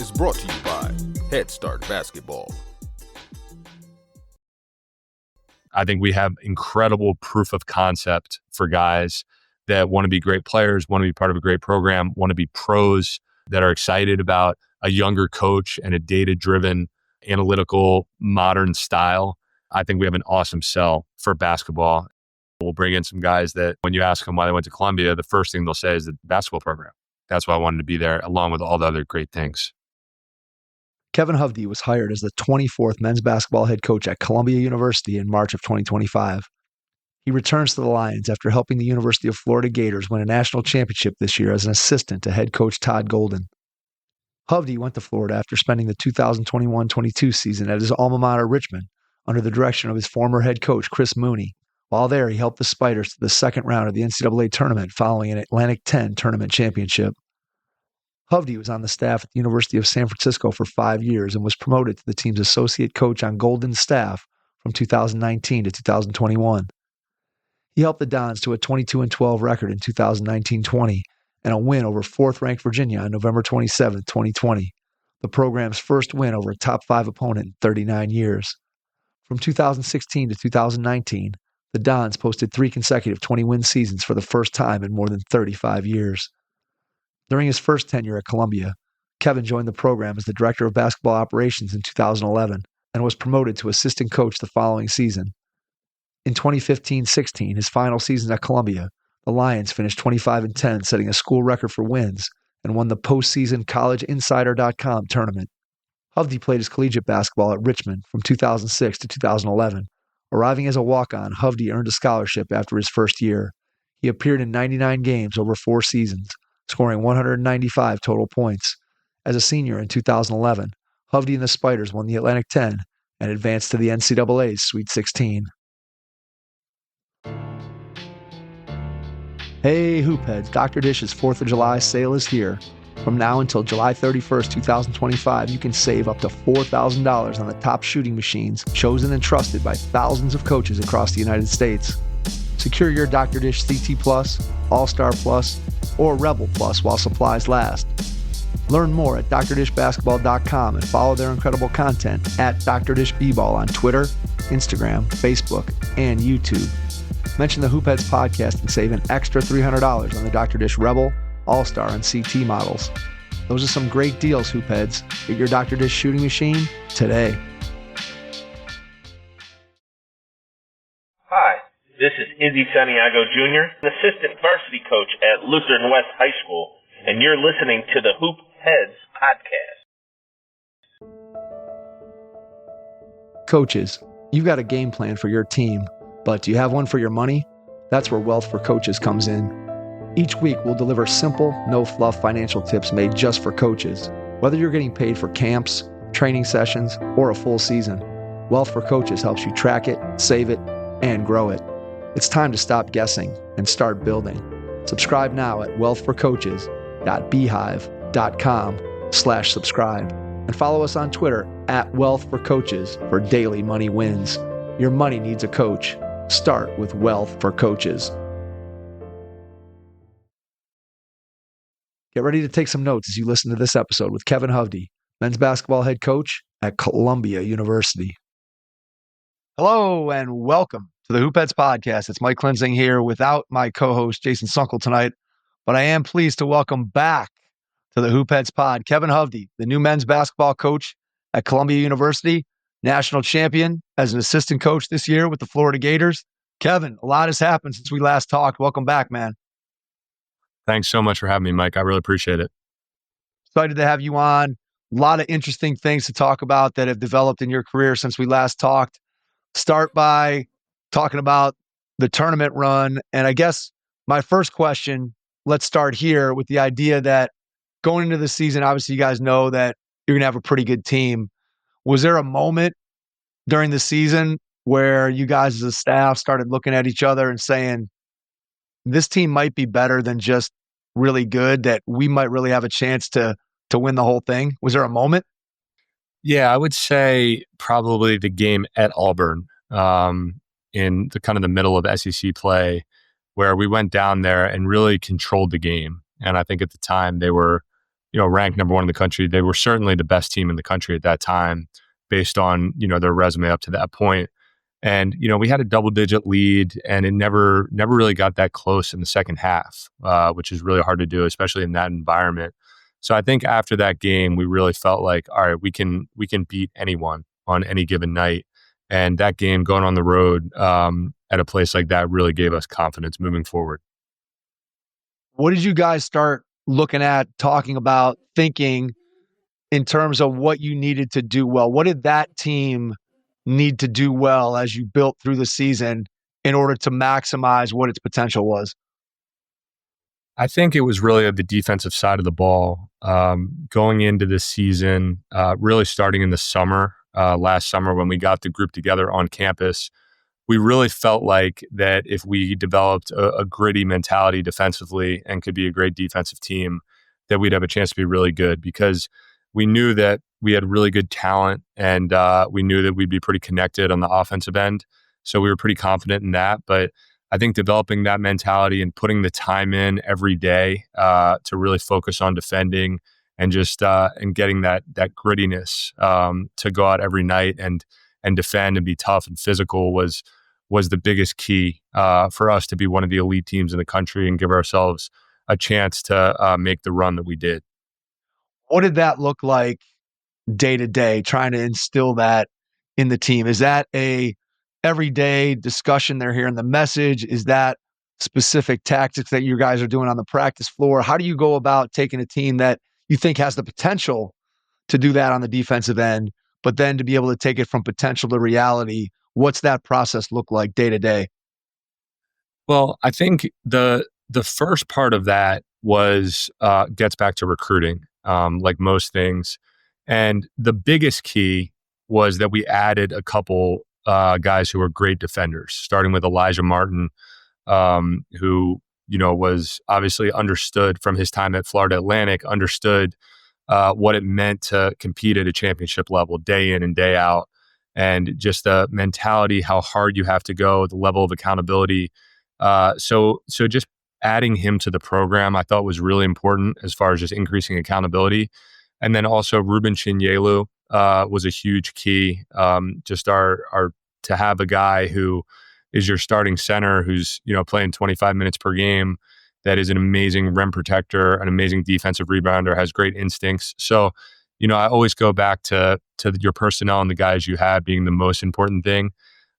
is brought to you by Head Start Basketball. I think we have incredible proof of concept for guys that want to be great players, want to be part of a great program, want to be pros that are excited about a younger coach and a data-driven, analytical, modern style. I think we have an awesome sell for basketball. We'll bring in some guys that when you ask them why they went to Columbia, the first thing they'll say is the basketball program. That's why I wanted to be there, along with all the other great things. Kevin Hovde was hired as the 24th men's basketball head coach at Columbia University in March of 2025. He returns to the Lions after helping the University of Florida Gators win a national championship this year as an assistant to head coach Todd Golden. Hovde went to Florida after spending the 2021-22 season at his alma mater, Richmond, under the direction of his former head coach, Chris Mooney. While there, he helped the Spiders to the second round of the NCAA Tournament following an Atlantic 10 tournament championship. Hovde was on the staff at the University of San Francisco for 5 years and was promoted to the team's associate coach on Golden's staff from 2019 to 2021. He helped the Dons to a 22-12 record in 2019-20 and a win over fourth-ranked Virginia on November 27, 2020, the program's first win over a top-5 opponent in 39 years. From 2016 to 2019, the Dons posted 3 consecutive 20-win seasons for the first time in more than 35 years. During his first tenure at Columbia, Kevin joined the program as the director of basketball operations in 2011 and was promoted to assistant coach the following season. In 2015-16, his final season at Columbia, the Lions finished 25-10, setting a school record for wins, and won the postseason CollegeInsider.com tournament. Hovde played his collegiate basketball at Richmond from 2006 to 2011. Arriving as a walk-on, Hovde earned a scholarship after his first year. He appeared in 99 games over 4 seasons, scoring 195 total points. As a senior in 2011, Hovde and the Spiders won the Atlantic 10 and advanced to the NCAA's Sweet 16. Hey, Hoopheads, Dr. Dish's 4th of July sale is here. From now until July 31st, 2025, you can save up to $4,000 on the top shooting machines chosen and trusted by thousands of coaches across the United States. Secure your Dr. Dish CT Plus, All-Star Plus, or Rebel Plus while supplies last. Learn more at drdishbasketball.com and follow their incredible content at Dr. Dish B-Ball on Twitter, Instagram, Facebook, and YouTube. Mention the Hoopheads podcast and save an extra $300 on the Dr. Dish Rebel, All-Star, and CT models. Those are some great deals, Hoopheads. Get your Dr. Dish shooting machine today. Hi, this is Izzy Santiago Jr., an assistant varsity coach at Lutheran West High School, and you're listening to the Hoop Heads podcast. Coaches, you've got a game plan for your team, but do you have one for your money? That's where Wealth for Coaches comes in. Each week, we'll deliver simple, no-fluff financial tips made just for coaches. Whether you're getting paid for camps, training sessions, or a full season, Wealth for Coaches helps you track it, save it, and grow it. It's time to stop guessing and start building. Subscribe now at wealthforcoaches.beehive.com/subscribe and follow us on Twitter at wealthforcoaches for daily money wins. Your money needs a coach. Start with Wealth for Coaches. Get ready to take some notes as you listen to this episode with Kevin Hovde, men's basketball head coach at Columbia University. Hello and welcome to the Hoopheads podcast. It's Mike Klinzing here without my co-host Jason Sunkel tonight, but I am pleased to welcome back to the Hoopheads pod Kevin Hovde, the new men's basketball coach at Columbia University, national champion as an assistant coach this year with the Florida Gators. Kevin, a lot has happened since we last talked. Welcome back, man. Thanks so much for having me, Mike. I really appreciate it. Excited to have you on. A lot of interesting things to talk about that have developed in your career since we last talked. Start by talking about the tournament run. And I guess my first question, let's start here with the idea that going into the season, obviously you guys know that you're going to have a pretty good team. Was there a moment during the season where you guys as a staff started looking at each other and saying, this team might be better than just really good, that we might really have a chance to win the whole thing? Was there a moment? Yeah, I would say probably the game at Auburn in the kind of the middle of SEC play, where we went down there and really controlled the game. And I think at the time they were, ranked number one in the country. They were certainly the best team in the country at that time based on, their resume up to that point. And, we had a double-digit lead, and it never really got that close in the second half, which is really hard to do, especially in that environment. So I think after that game, we really felt like, all right, we can beat anyone on any given night. And that game going on the road at a place like that really gave us confidence moving forward. What did you guys start looking at, talking about, thinking in terms of what you needed to do well? What did that team need to do well as you built through the season in order to maximize what its potential was? I think it was really the defensive side of the ball. Going into this season, really starting in the summer, last summer when we got the group together on campus, we really felt like that if we developed a gritty mentality defensively and could be a great defensive team, that we'd have a chance to be really good, because we knew that we had really good talent, and we knew that we'd be pretty connected on the offensive end. So we were pretty confident in that. But I think developing that mentality and putting the time in every day to really focus on defending and just and getting that grittiness to go out every night and defend and be tough and physical was the biggest key for us to be one of the elite teams in the country and give ourselves a chance to make the run that we did. What did that look like day to day, trying to instill that in the team? Is that a everyday discussion they're hearing the message? Is that specific tactics that you guys are doing on the practice floor? How do you go about taking a team that you think has the potential to do that on the defensive end, but then to be able to take it from potential to reality? What's that process look like day to day? Well, I think the first part of that was gets back to recruiting, like most things. And the biggest key was that we added a couple guys who were great defenders, starting with Elijah Martin, who, was obviously understood from his time at Florida Atlantic, understood what it meant to compete at a championship level day in and day out. And just the mentality, how hard you have to go, the level of accountability. So just adding him to the program, I thought was really important as far as just increasing accountability. And then also Ruben Chinyelu was a huge key. Just our to have a guy who is your starting center, who's playing 25 minutes per game, that is an amazing rim protector, an amazing defensive rebounder, has great instincts. So, I always go back to your personnel and the guys you have being the most important thing.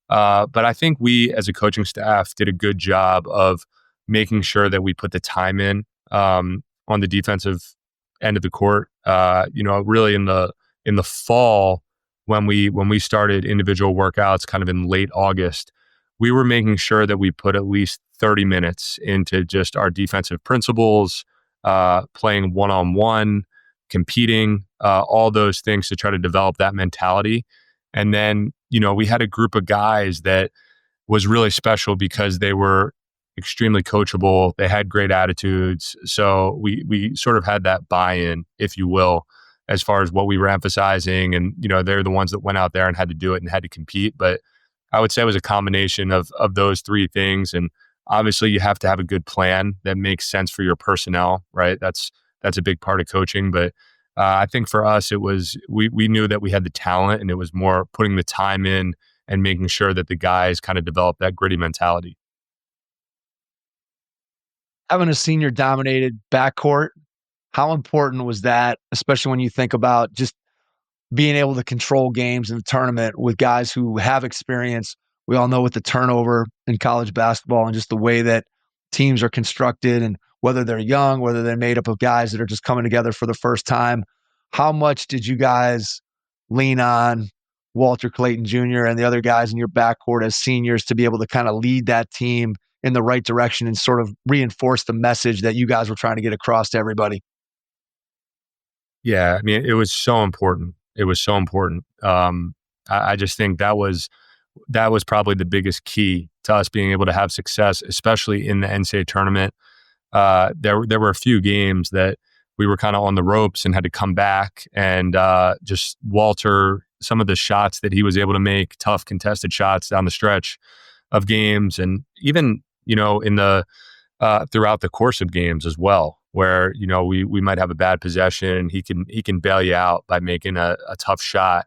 But I think we, as a coaching staff, did a good job of making sure that we put the time in on the defensive end of the court. Really in the fall, when we started individual workouts, kind of in late August, we were making sure that we put at least 30 minutes into just our defensive principles, playing one-on-one, competing, all those things to try to develop that mentality. And then, we had a group of guys that was really special because they were extremely coachable. They had great attitudes. So we sort of had that buy-in, if you will, as far as what we were emphasizing. And, they're the ones that went out there and had to do it and had to compete. But I would say it was a combination of those three things. And obviously you have to have a good plan that makes sense for your personnel, right? That's a big part of coaching. But I think for us, it was, we knew that we had the talent, and it was more putting the time in and making sure that the guys kind of developed that gritty mentality. Having a senior dominated backcourt, how important was that, especially when you think about just being able to control games in the tournament with guys who have experience? We all know with the turnover in college basketball and just the way that teams are constructed, and whether they're young, whether they're made up of guys that are just coming together for the first time. How much did you guys lean on Walter Clayton Jr. and the other guys in your backcourt as seniors to be able to kind of lead that team in the right direction and sort of reinforce the message that you guys were trying to get across to everybody? Yeah, I mean, it was so important. It was so important. I just think that was probably the biggest key to us being able to have success, especially in the NCAA tournament. There were a few games that we were kind of on the ropes and had to come back, and just Walter, some of the shots that he was able to make, tough contested shots down the stretch of games, and even in the throughout the course of games as well, where, we might have a bad possession and he can bail you out by making a tough shot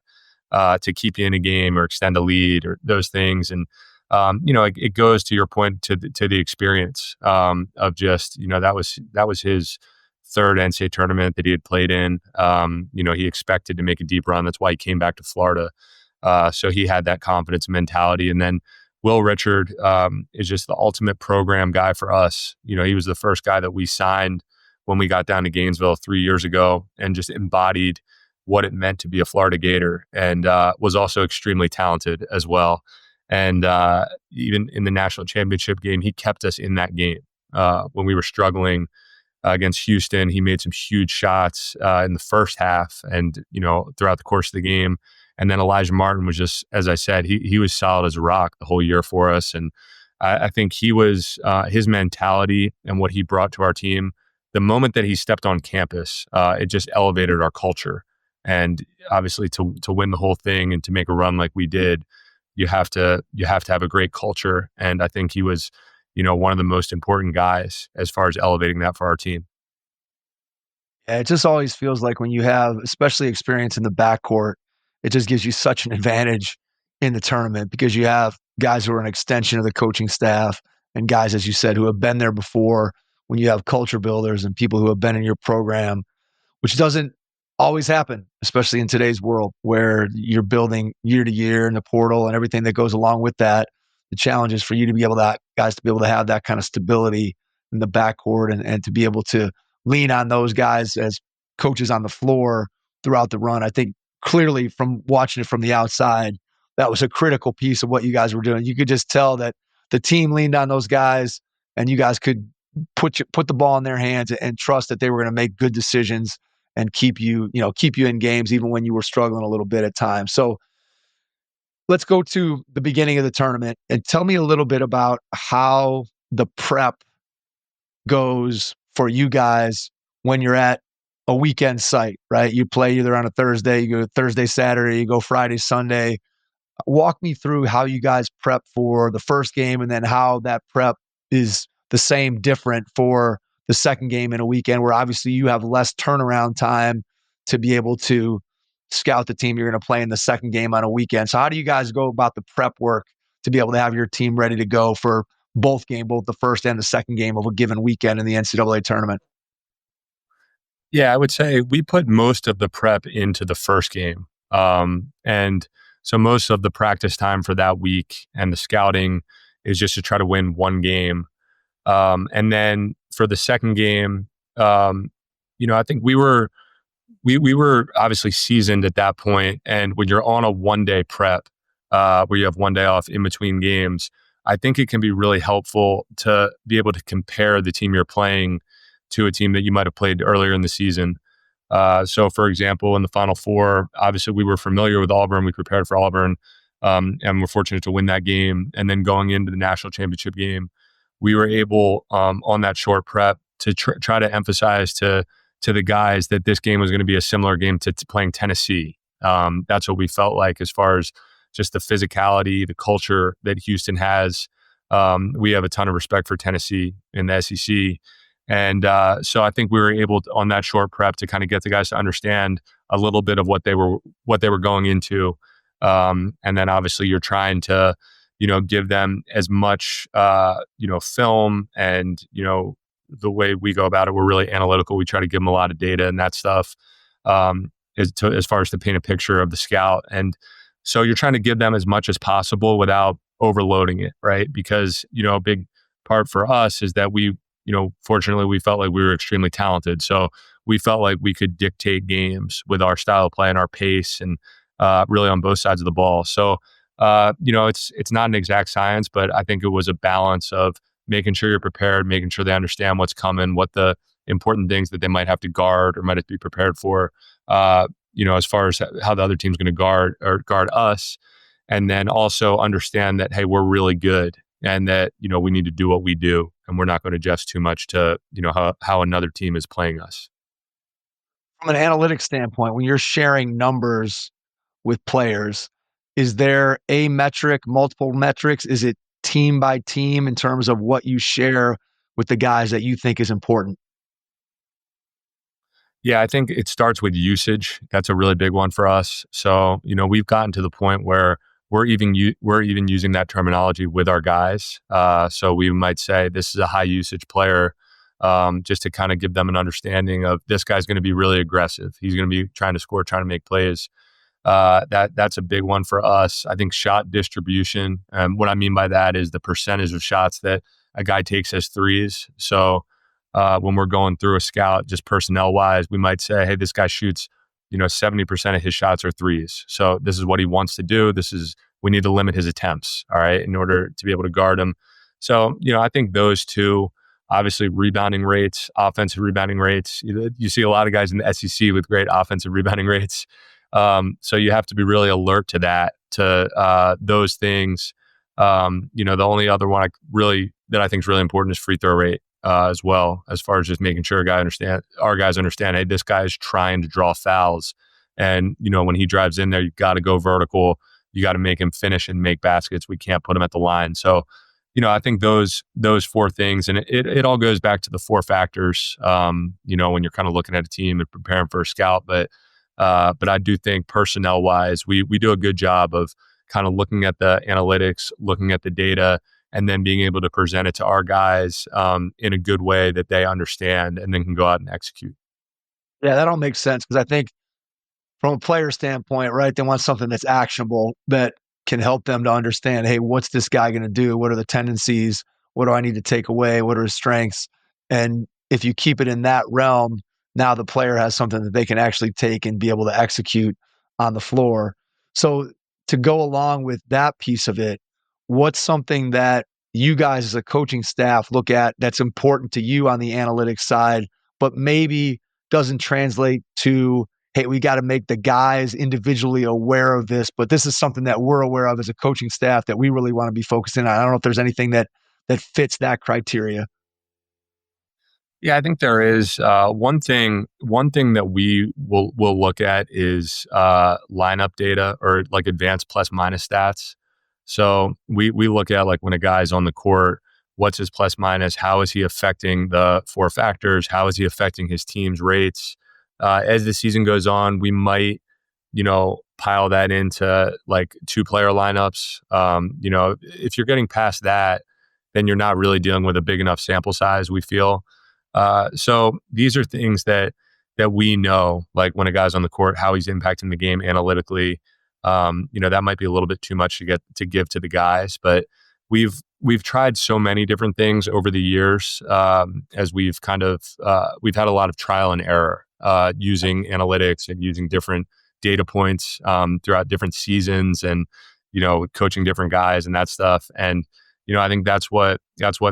to keep you in a game or extend a lead or those things. And, it goes to your point to the experience of just, that was his third NCAA tournament that he had played in. He expected to make a deep run. That's why he came back to Florida. So he had that confidence mentality. And then Will Richard is just the ultimate program guy for us. He was the first guy that we signed when we got down to Gainesville 3 years ago and just embodied what it meant to be a Florida Gator, and was also extremely talented as well. And even in the national championship game, he kept us in that game. When we were struggling against Houston, he made some huge shots in the first half and, throughout the course of the game. And then Elijah Martin was just, as I said, he was solid as a rock the whole year for us. And I think he was, his mentality and what he brought to our team, the moment that he stepped on campus, it just elevated our culture. And obviously to win the whole thing and to make a run like we did, you have to have a great culture. And I think he was, one of the most important guys as far as elevating that for our team. Yeah, it just always feels like when you have, especially experience in the backcourt, it just gives you such an advantage in the tournament because you have guys who are an extension of the coaching staff and guys, as you said, who have been there before. When you have culture builders and people who have been in your program, which doesn't always happen, especially in today's world where you're building year to year in the portal and everything that goes along with that. The challenge is for you to be able to, guys to be able to have that kind of stability in the backcourt and to be able to lean on those guys as coaches on the floor throughout the run. I think clearly from watching it from the outside, that was a critical piece of what you guys were doing. You could just tell that the team leaned on those guys and you guys could put the ball in their hands and trust that they were going to make good decisions and keep you in games even when you were struggling a little bit at times. So let's go to the beginning of the tournament and tell me a little bit about how the prep goes for you guys when you're at a weekend site, right? You play either on a Thursday, you go Thursday, Saturday, you go Friday, Sunday. Walk me through how you guys prep for the first game and then how that prep is the same, different for the second game in a weekend where obviously you have less turnaround time to be able to scout the team you're going to play in the second game on a weekend. So how do you guys go about the prep work to be able to have your team ready to go for both the first and the second game of a given weekend in the NCAA tournament? Yeah, I would say we put most of the prep into the first game. And so most of the practice time for that week and the scouting is just to try to win one game. And then for the second game, I think we were obviously seasoned at that point. And when you're on a 1-day prep, where you have 1 day off in between games, I think it can be really helpful to be able to compare the team you're playing to a team that you might have played earlier in the season. So, for example, in the Final Four, obviously we were familiar with Auburn. We prepared for Auburn, and we're fortunate to win that game. And then going into the national championship game, we were able, on that short prep, to try to emphasize to the guys that this game was going to be a similar game to playing Tennessee. That's what we felt like as far as just the physicality, the culture that Houston has. We have a ton of respect for Tennessee in the SEC. And so I think we were able to, on that short prep, to kind of get the guys to understand a little bit of what they were going into. And then obviously you're trying to, give them as much, film and, the way we go about it, we're really analytical. We try to give them a lot of data and that stuff as far as to paint a picture of the scout. And so you're trying to give them as much as possible without overloading it, right? Because, a big part for us is that we, fortunately, we felt like we were extremely talented. So we felt like we could dictate games with our style of play and our pace and really on both sides of the ball. So, it's not an exact science, but I think it was a balance of making sure you're prepared, making sure they understand what's coming, what the important things that they might have to guard or might have to be prepared for, as far as how the other team's going to guard us. And then also understand that, hey, we're really good and that, we need to do what we do and we're not going to adjust too much to, how another team is playing us. From an analytics standpoint, when you're sharing numbers with players, is there a metric, multiple metrics? Is it team by team in terms of what you share with the guys that you think is important? Yeah, I think it starts with usage. That's a really big one for us. So, we've gotten to the point where we're even using that terminology with our guys. So we might say this is a high usage player, just to kind of give them an understanding of this guy's going to be really aggressive. He's going to be trying to score, trying to make plays. That's a big one for us. I think shot distribution. What I mean by that is the percentage of shots that a guy takes as threes. So when we're going through a scout, just personnel wise, we might say, hey, this guy shoots, 70% of his shots are threes. So this is what he wants to do. We need to limit his attempts, all right, in order to be able to guard him. So, I think those two, obviously rebounding rates, offensive rebounding rates. You see a lot of guys in the SEC with great offensive rebounding rates. So you have to be really alert to that, to those things. The only other one that I think is really important is free throw rate. As well, as far as just making sure our guys understand, hey, this guy's trying to draw fouls. And, when he drives in there, you've got to go vertical. You got to make him finish and make baskets. We can't put him at the line. So, I think those four things, and it all goes back to the four factors, when you're kind of looking at a team and preparing for a scout. But I do think personnel wise, we do a good job of kind of looking at the analytics, looking at the data, and then being able to present it to our guys in a good way that they understand and then can go out and execute. Yeah, that all makes sense because I think from a player standpoint, right, they want something that's actionable that can help them to understand, hey, what's this guy going to do? What are the tendencies? What do I need to take away? What are his strengths? And if you keep it in that realm, now the player has something that they can actually take and be able to execute on the floor. So to go along with that piece of it, what's something that you guys as a coaching staff look at that's important to you on the analytics side, but maybe doesn't translate to, hey, we got to make the guys individually aware of this, but this is something that we're aware of as a coaching staff that we really want to be focusing on. I don't know if there's anything that fits that criteria. Yeah, I think there is one thing that we will look at is lineup data, or like advanced plus minus stats. So we look at, like, when a guy's on the court, what's his plus minus? How is he affecting the four factors? How is he affecting his team's rates? As the season goes on, we might, pile that into like 2-player lineups. If you're getting past that, then you're not really dealing with a big enough sample size, we feel. So these are things that we know, like when a guy's on the court, how he's impacting the game analytically. That might be a little bit too much to give to the guys, but we've tried so many different things over the years, as we've had a lot of trial and error, using analytics and using different data points, throughout different seasons, and, coaching different guys and that stuff. And, I think that's what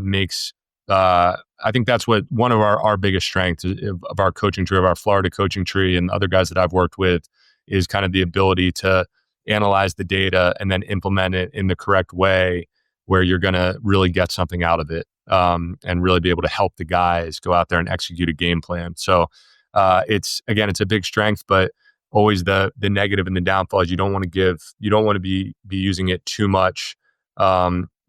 makes, I think that's what one of our biggest strengths of our coaching tree, of our Florida coaching tree, and other guys that I've worked with, is kind of the ability to analyze the data and then implement it in the correct way where you're going to really get something out of it, and really be able to help the guys go out there and execute a game plan. So it's a big strength, but always the negative and the downfall is you don't want to be using it too much,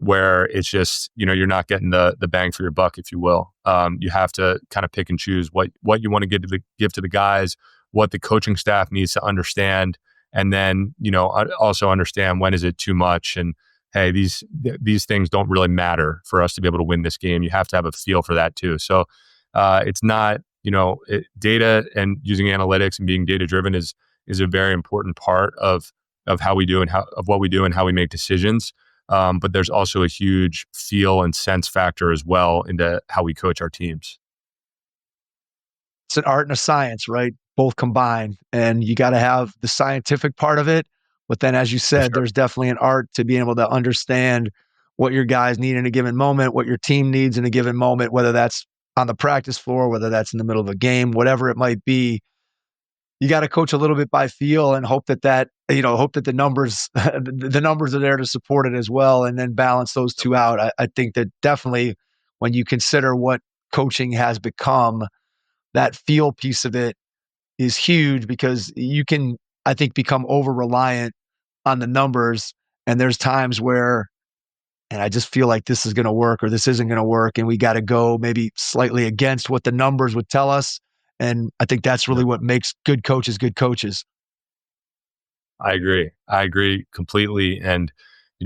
where it's just, you're not getting the bang for your buck, if you will. You have to kind of pick and choose what you want to give to the guys, what the coaching staff needs to understand, and then, also understand when is it too much. And hey, these things don't really matter for us to be able to win this game. You have to have a feel for that too. So it's not, data and using analytics and being data driven is a very important part of how we do of what we do and how we make decisions. But there's also a huge feel and sense factor as well into how we coach our teams. It's an art and a science, right? Both combined. And you got to have the scientific part of it. But then, as you said, Sure. There's definitely an art to being able to understand what your guys need in a given moment, what your team needs in a given moment, whether that's on the practice floor, whether that's in the middle of a game, whatever it might be. You got to coach a little bit by feel and hope that the numbers, the numbers are there to support it as well, and then balance those two out. I think that definitely when you consider what coaching has become, that feel piece of it is huge, because you can, I think, become over reliant on the numbers. And there's times where, and I just feel like this is going to work or this isn't going to work, and we got to go maybe slightly against what the numbers would tell us. And I think that's really what makes good coaches good coaches. I agree. I agree completely. And,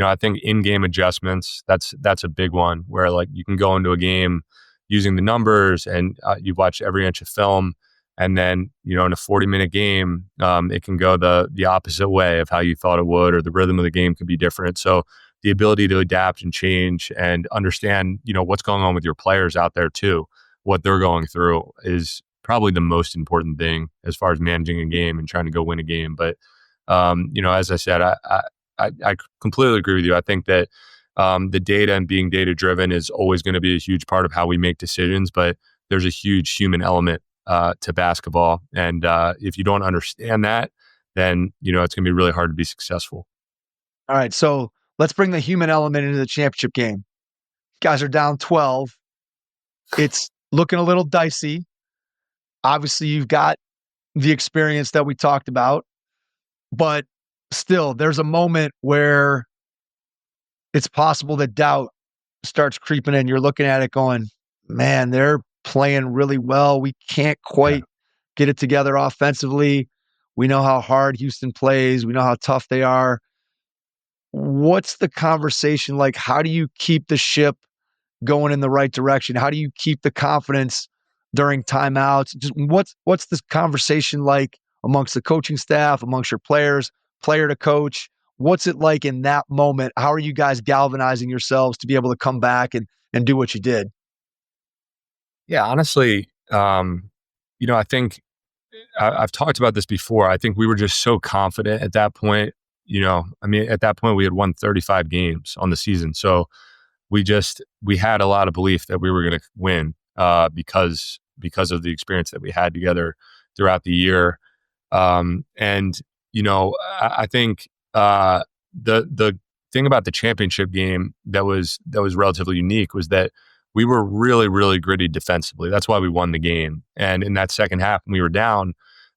I think in-game adjustments, that's a big one where like you can go into a game using the numbers and you've watched every inch of film. And then, in a 40-minute game, it can go the opposite way of how you thought it would, or the rhythm of the game could be different. So the ability to adapt and change and understand, what's going on with your players out there too, what they're going through is probably the most important thing as far as managing a game and trying to go win a game. But as I said, I completely agree with you. I think that the data and being data driven is always going to be a huge part of how we make decisions, but there's a huge human element to basketball. And if you don't understand that, then, it's going to be really hard to be successful. All right. So let's bring the human element into the championship game. You guys are down 12. It's looking a little dicey. Obviously, you've got the experience that we talked about, but still, there's a moment where it's possible that doubt starts creeping in. You're looking at it going, man, they're playing really well. We can't quite get it together offensively. We know how hard Houston plays. We know how tough they are. What's the conversation like? How do you keep the ship going in the right direction? How do you keep the confidence during timeouts? Just what's this conversation like amongst the coaching staff, amongst your players, player to coach? What's it like in that moment? How are you guys galvanizing yourselves to be able to come back and do what you did? Yeah, honestly, I think I've talked about this before. I think we were just so confident at that point. At that point we had won 35 games on the season. So we had a lot of belief that we were going to win because of the experience that we had together throughout the year. I think the thing about the championship game that was relatively unique was that we were really, really gritty defensively. That's why we won the game. And in that second half, when we were down,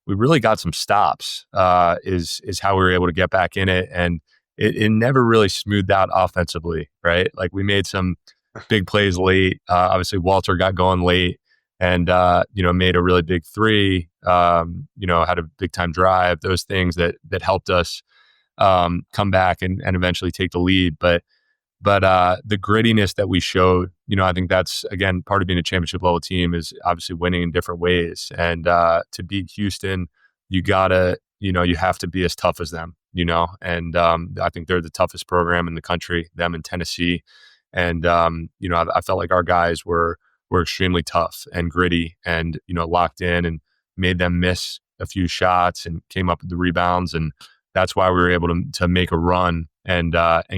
we really got some stops. Is how we were able to get back in it, and it never really smoothed out offensively, right? Like we made some big plays late. Obviously, Walter got going late, and made a really big three. Had a big time drive. Those things that helped us come back and eventually take the lead. But the grittiness that we showed, I think that's, again, part of being a championship level team is obviously winning in different ways. And to beat Houston, you have to be as tough as them, and I think they're the toughest program in the country, them in Tennessee. And, I felt like our guys were extremely tough and gritty and, locked in, and made them miss a few shots and came up with the rebounds. And that's why we were able to make a run and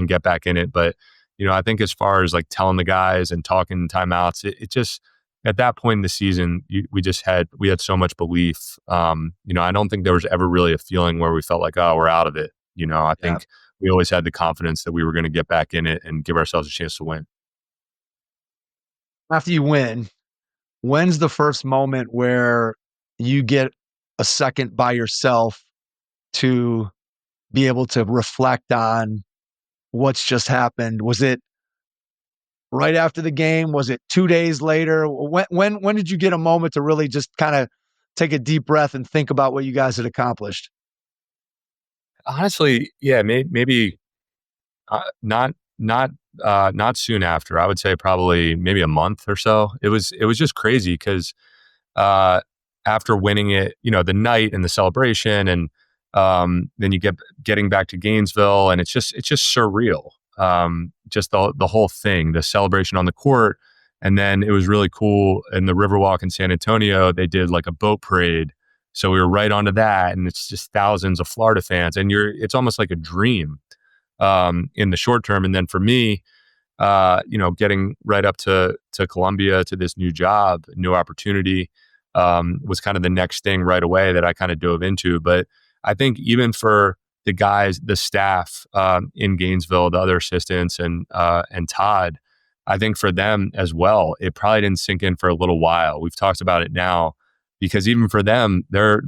get back in it. But, I think as far as like telling the guys and talking in timeouts, it just, at that point in the season, we had so much belief. I don't think there was ever really a feeling where we felt like, oh, we're out of it. I think we always had the confidence that we were going to get back in it and give ourselves a chance to win. After you win, when's the first moment where you get a second by yourself to be able to reflect on what's just happened? Was it right after the game? Was it 2 days later? When did you get a moment to really just kind of take a deep breath and think about what you guys had accomplished? Honestly, yeah, maybe not soon after. I would say probably maybe a month or so. It was just crazy because after winning it, the night and the celebration, and then you getting back to Gainesville, and it's just surreal. Just the whole thing, the celebration on the court, and then it was really cool in the Riverwalk in San Antonio. They did like a boat parade, so we were right onto that, and it's just thousands of Florida fans, and it's almost like a dream in the short term. And then for me, getting right up to Columbia, to this new job, new opportunity, was kind of the next thing right away that I kind of dove into. But I think even for the guys, the staff in Gainesville, the other assistants, and Todd, I think for them as well, it probably didn't sink in for a little while. We've talked about it now, because even for them, they're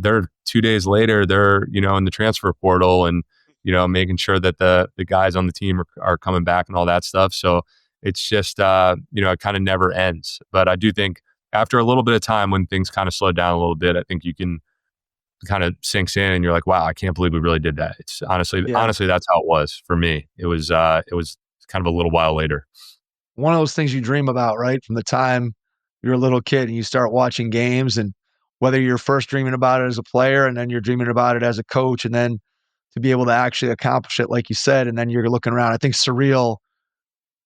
2 days later, they're in the transfer portal, and making sure that the guys on the team are coming back and all that stuff. So it's just it kind of never ends. But I do think after a little bit of time, when things kind of slow down a little bit, I think you can kind of sinks in and you're like, wow, I can't believe we really did that. It's honestly, that's how it was for me. It was kind of a little while later. One of those things you dream about, right? From the time you're a little kid and you start watching games, and whether you're first dreaming about it as a player and then you're dreaming about it as a coach, and then to be able to actually accomplish it, like you said, and then you're looking around. I think surreal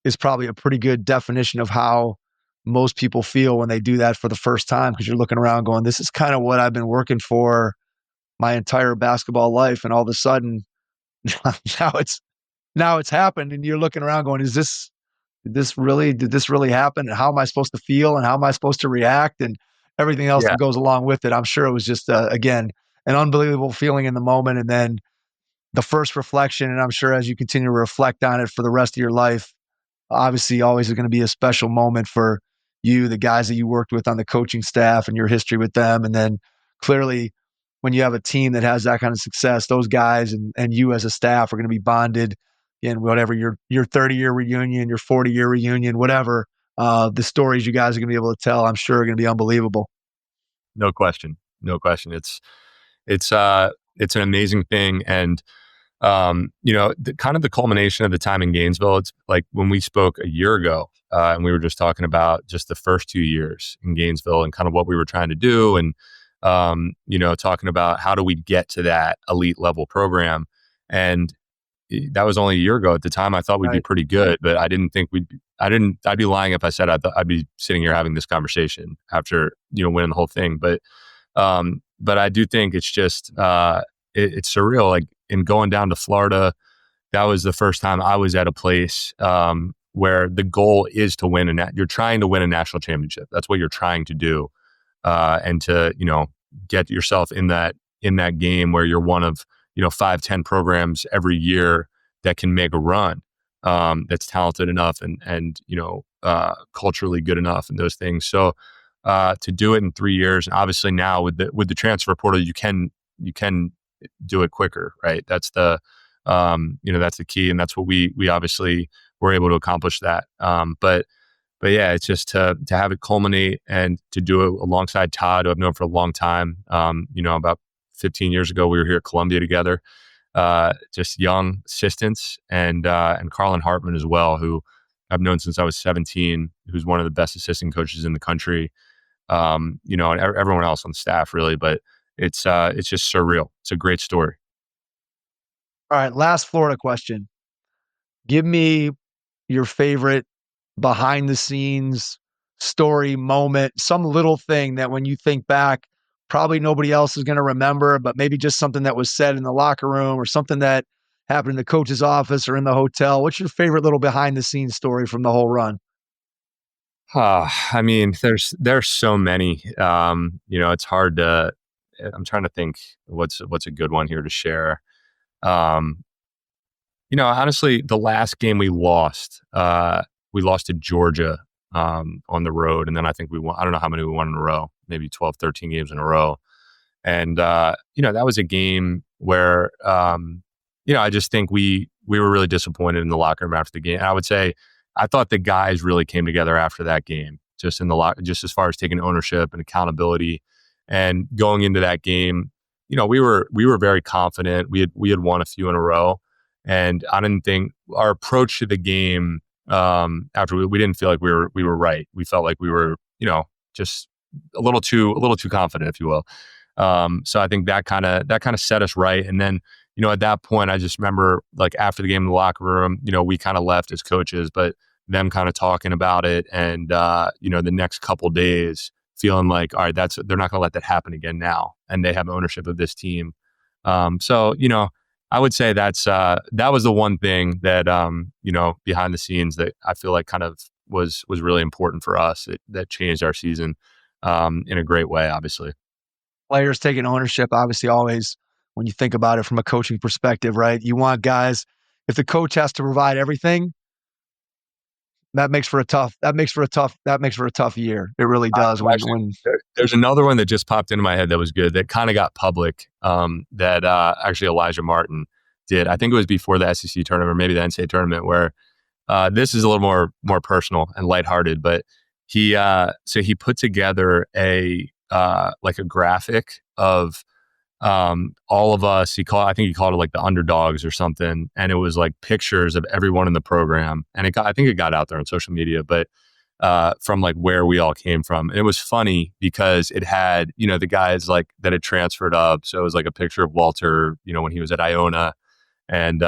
is probably a pretty good definition of how most people feel when they do that for the first time, because you're looking around going, this is kind of what I've been working for my entire basketball life. And all of a sudden now it's happened. And you're looking around going, did this really happen? And how am I supposed to feel? And how am I supposed to react? And everything else that goes along with it. I'm sure it was just, again, an unbelievable feeling in the moment. And then the first reflection, and I'm sure as you continue to reflect on it for the rest of your life, obviously always is going to be a special moment for you, the guys that you worked with on the coaching staff and your history with them. And then clearly when you have a team that has that kind of success, those guys and you as a staff are going to be bonded in whatever your 30-year reunion, your 40-year reunion, whatever. The stories you guys are going to be able to tell, I'm sure, are going to be unbelievable. No question. It's an amazing thing. And, kind of the culmination of the time in Gainesville, it's like when we spoke a year ago, and we were just talking about just the first 2 years in Gainesville and kind of what we were trying to do. And, talking about how do we get to that elite level program. And that was only a year ago. At the time, I thought we'd be pretty good, but I didn't think I'd be lying if I said I'd be sitting here having this conversation after, winning the whole thing. But I do think it's just, it's surreal. Like in going down to Florida, that was the first time I was at a place, where the goal is to win you're trying to win a national championship. That's what you're trying to do. And to, get yourself in that game where you're one of, 5-10 programs every year that can make a run, that's talented enough and culturally good enough and those things. So to do it in 3 years, and obviously now with the transfer portal, you can do it quicker, right? That's the that's the key, and that's what we obviously were able to accomplish that. But yeah, it's just to have it culminate and to do it alongside Todd, who I've known for a long time. About 15 years ago, we were here at Columbia together, just young assistants, and Carlin Hartman as well, who I've known since I was 17, who's one of the best assistant coaches in the country. And everyone else on staff really, but it's just surreal. It's a great story. All right, last Florida question. Give me your favorite behind the scenes story, moment, some little thing that when you think back, probably nobody else is going to remember, but maybe just something that was said in the locker room or something that happened in the coach's office or in the hotel. What's your favorite little behind the scenes story from the whole run? I mean, there's so many. It's hard to. I'm trying to think what's a good one here to share. Honestly, the last game we lost to Georgia on the road, and then I think we won. I don't know how many we won in a row, maybe 12, 13 games in a row. And that was a game where I just think we were really disappointed in the locker room after the game. And I would say I thought the guys really came together after that game, just just as far as taking ownership and accountability, and going into that game. We were very confident. We had won a few in a row, and I didn't think our approach to the game after we didn't feel like we were right. We felt like we were just a little too confident, if you will. So I think that kind of set us right. And then at that point, I just remember like after the game in the locker room, we kind of left as coaches, but them kind of talking about it, and the next couple days feeling like, all right, they're not going to let that happen again now, and they have ownership of this team. So I would say that was the one thing that behind the scenes that I feel like kind of was really important for us. That changed our season in a great way, obviously. Players taking ownership, obviously, always when you think about it from a coaching perspective, right? You want guys, if the coach has to provide everything, that makes for a tough year. It really does. There's another one that just popped into my head that was good, that kind of got public, that actually Elijah Martin did. I think it was before the SEC tournament or maybe the NCAA tournament, where this is a little more personal and lighthearted, but So he put together like a graphic of all of us. I think he called it like the underdogs or something, and it was like pictures of everyone in the program, and I think it got out there on social media, but from like where we all came from. And it was funny because it had, the guys like that had transferred up. So it was like a picture of Walter, when he was at Iona, and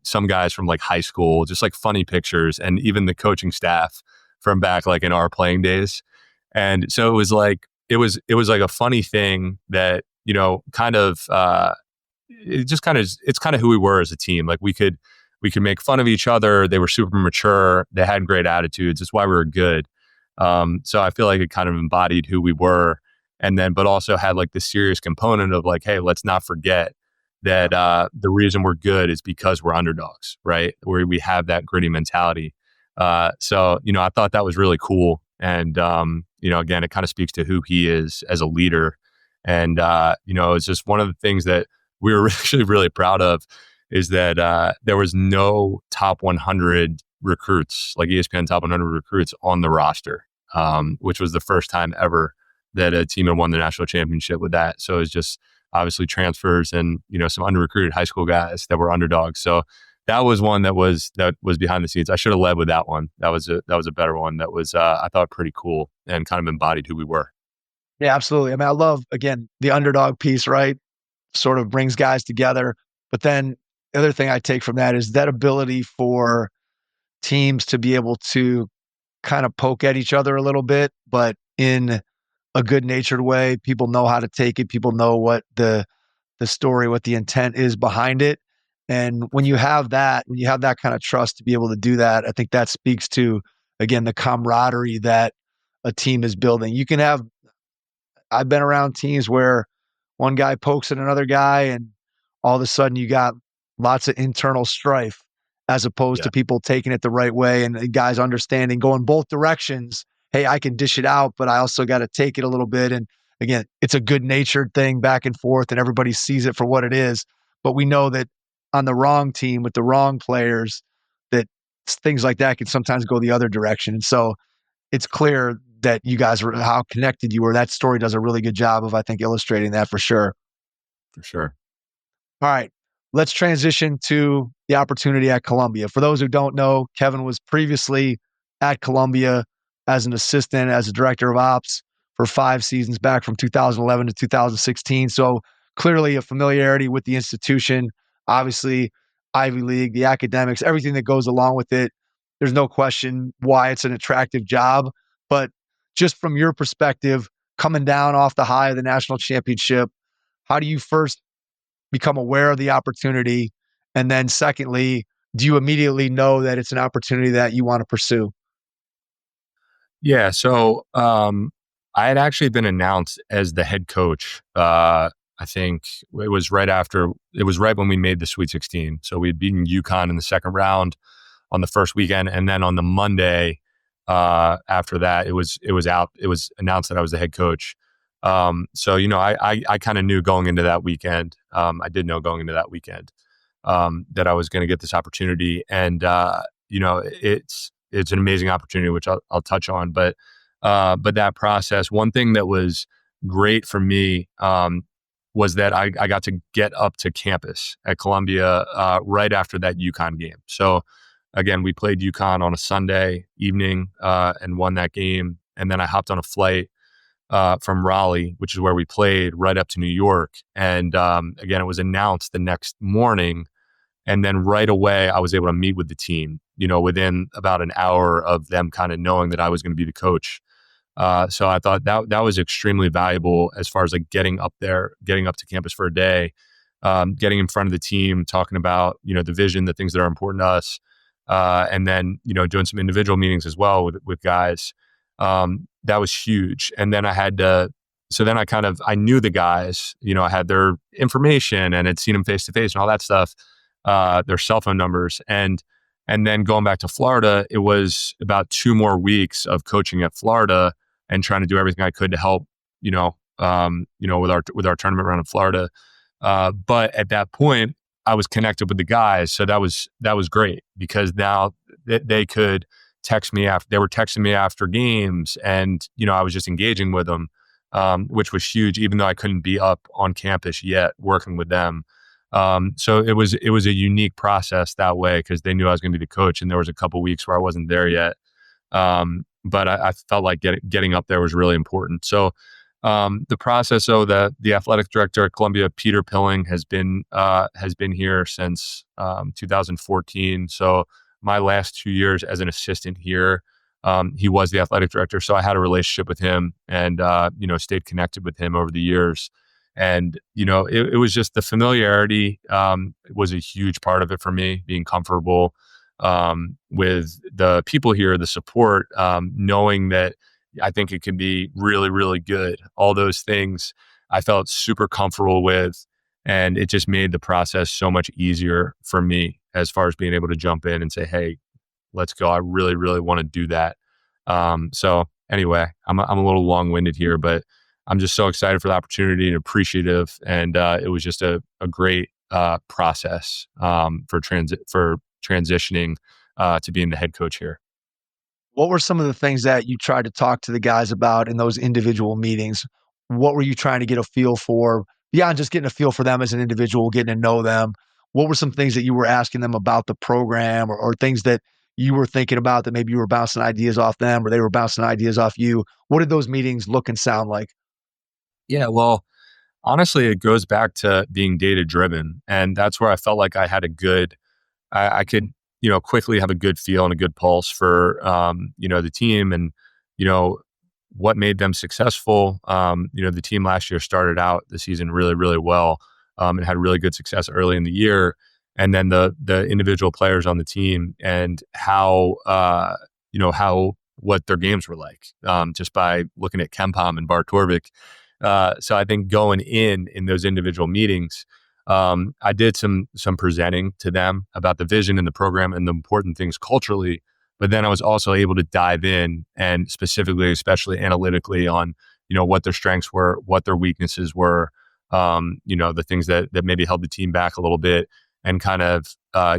some guys from like high school, just like funny pictures, and even the coaching staff from back like in our playing days. And so it was like a funny thing that, kind of it's kind of who we were as a team. Like we could make fun of each other. They were super mature. They had great attitudes. That's why we were good. So I feel like it kind of embodied who we were, but also had like the serious component of like, hey, let's not forget that the reason we're good is because we're underdogs, right? Where we have that gritty mentality. So I thought that was really cool. And, again, it kind of speaks to who he is as a leader. And, it's just one of the things that we were actually really proud of is that there was no top 100 recruits, like ESPN top 100 recruits on the roster, which was the first time ever that a team had won the national championship with that. So it was just obviously transfers and, some under-recruited high school guys that were underdogs. So that was one that was behind the scenes. I should have led with that one. That was a better one. That was, I thought, pretty cool and kind of embodied who we were. Yeah, absolutely. I mean, I love, again, the underdog piece, right? Sort of brings guys together. But then the other thing I take from that is that ability for teams to be able to kind of poke at each other a little bit, but in a good-natured way. People know how to take it. People know what the story, what the intent is behind it. And when you have that kind of trust to be able to do that, I think that speaks to, again, the camaraderie that a team is building. I've been around teams where one guy pokes at another guy and all of a sudden you got lots of internal strife as opposed to people taking it the right way and guys understanding, going both directions. Hey, I can dish it out, but I also got to take it a little bit. And again, it's a good-natured thing back and forth and everybody sees it for what it is. But we know that on the wrong team with the wrong players, that things like that can sometimes go the other direction. And so it's clear that you guys were, how connected you were. That story does a really good job of, I think, illustrating that for sure. For sure. All right, let's transition to the opportunity at Columbia. For those who don't know, Kevin was previously at Columbia as an assistant, as a director of ops for 5 seasons back from 2011 to 2016. So clearly a familiarity with the institution, obviously Ivy League, the academics, everything that goes along with it. There's no question why it's an attractive job, but just from your perspective, coming down off the high of the national championship, how do you first become aware of the opportunity? And then secondly, do you immediately know that it's an opportunity that you want to pursue? Yeah. So I had actually been announced as the head coach. I think it was right when we made the Sweet 16. So we had beaten UConn in the second round on the first weekend. And then on the Monday after that, it was announced that I was the head coach. So, I kind of knew going into that weekend, I did know going into that weekend that I was going to get this opportunity. And, it's an amazing opportunity, which I'll touch on. But that process, one thing that was great for me was that I got to get up to campus at Columbia right after that UConn game. So again, we played UConn on a Sunday evening and won that game. And then I hopped on a flight from Raleigh, which is where we played, right up to New York. And again, it was announced the next morning. And then right away, I was able to meet with the team, within about an hour of them kind of knowing that I was going to be the coach. So I thought that was extremely valuable as far as like getting up to campus for a day, getting in front of the team, talking about, the vision, the things that are important to us. And then, doing some individual meetings as well with guys. That was huge. And then I knew the guys, I had their information and had seen them face to face and all that stuff, their cell phone numbers. And then going back to Florida, it was about 2 more weeks of coaching at Florida and trying to do everything I could to help, with our tournament run in Florida. But at that point, I was connected with the guys. So that was great because now they could text me after, they were texting me after games, and, I was just engaging with them, which was huge, even though I couldn't be up on campus yet working with them. So it was a unique process that way, because they knew I was going to be the coach, and there was a couple weeks where I wasn't there yet. But I felt like getting up there was really important. So the process, the athletic director at Columbia, Peter Pilling, has been here since 2014. So my last 2 years as an assistant here, he was the athletic director. So I had a relationship with him, and stayed connected with him over the years. And it was just the familiarity was a huge part of it for me, being comfortable with the people here, the support, knowing that I think it can be really, really good. All those things I felt super comfortable with, and it just made the process so much easier for me as far as being able to jump in and say, hey, let's go. I really, really want to do that. So anyway, I'm a little long-winded here, but I'm just so excited for the opportunity and appreciative. And it was just a great process for transitioning to being the head coach here. What were some of the things that you tried to talk to the guys about in those individual meetings? What were you trying to get a feel for beyond just getting a feel for them as an individual, getting to know them? What were some things that you were asking them about the program, or things that you were thinking about that maybe you were bouncing ideas off them, or they were bouncing ideas off you? What did those meetings look and sound like? Yeah, well, honestly, it goes back to being data driven. And that's where I felt like I had I could, quickly have a good feel and a good pulse for, the team, and, what made them successful. The team last year started out the season really, really well, and had really good success early in the year. And then the individual players on the team, and how what their games were like, just by looking at Kempom and Bart Torvik. So I think going in those individual meetings, I did some presenting to them about the vision and the program and the important things culturally. But then I was also able to dive in, and specifically, especially analytically, on what their strengths were, what their weaknesses were, the things that maybe held the team back a little bit, and kind of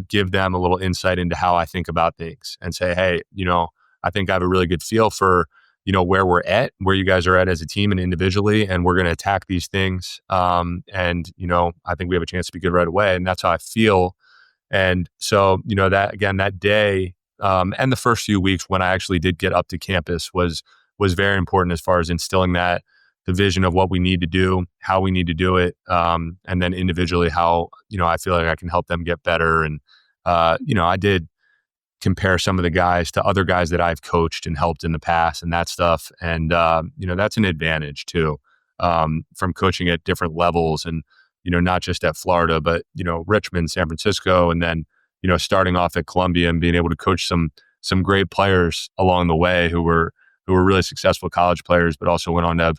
give them a little insight into how I think about things, and say, hey, I think I have a really good feel for where we're at, where you guys are at as a team and individually, and we're going to attack these things. And I think we have a chance to be good right away, and that's how I feel. And so, that day, and the first few weeks when I actually did get up to campus was very important, as far as instilling the vision of what we need to do, how we need to do it, and then individually how I feel like I can help them get better. And I did compare some of the guys to other guys that I've coached and helped in the past, and that stuff. And, that's an advantage too, from coaching at different levels, and, not just at Florida, but, Richmond, San Francisco, and then, starting off at Columbia and being able to coach some great players along the way who were really successful college players, but also went on to have,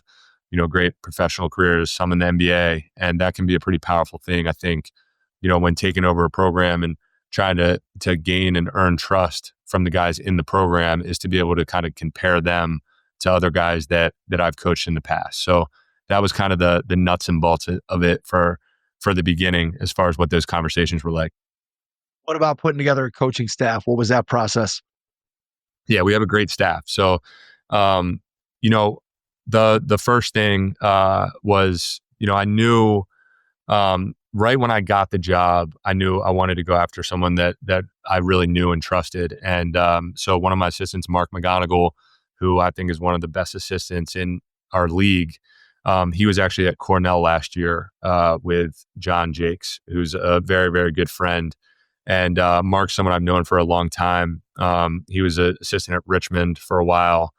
great professional careers, some in the NBA. And that can be a pretty powerful thing, I think, when taking over a program and trying to gain and earn trust from the guys in the program, is to be able to kind of compare them to other guys that I've coached in the past. So that was kind of the nuts and bolts of it for the beginning, as far as what those conversations were like. What about putting together a coaching staff? What was that process? Yeah, we have a great staff. So, the first thing was, I knew, right when I got the job, I knew I wanted to go after someone that I really knew and trusted. And so one of my assistants, Mark McGonigal, who I think is one of the best assistants in our league, he was actually at Cornell last year with John Jakes, who's a very, very good friend. And Mark's someone I've known for a long time. He was an assistant at Richmond for a while,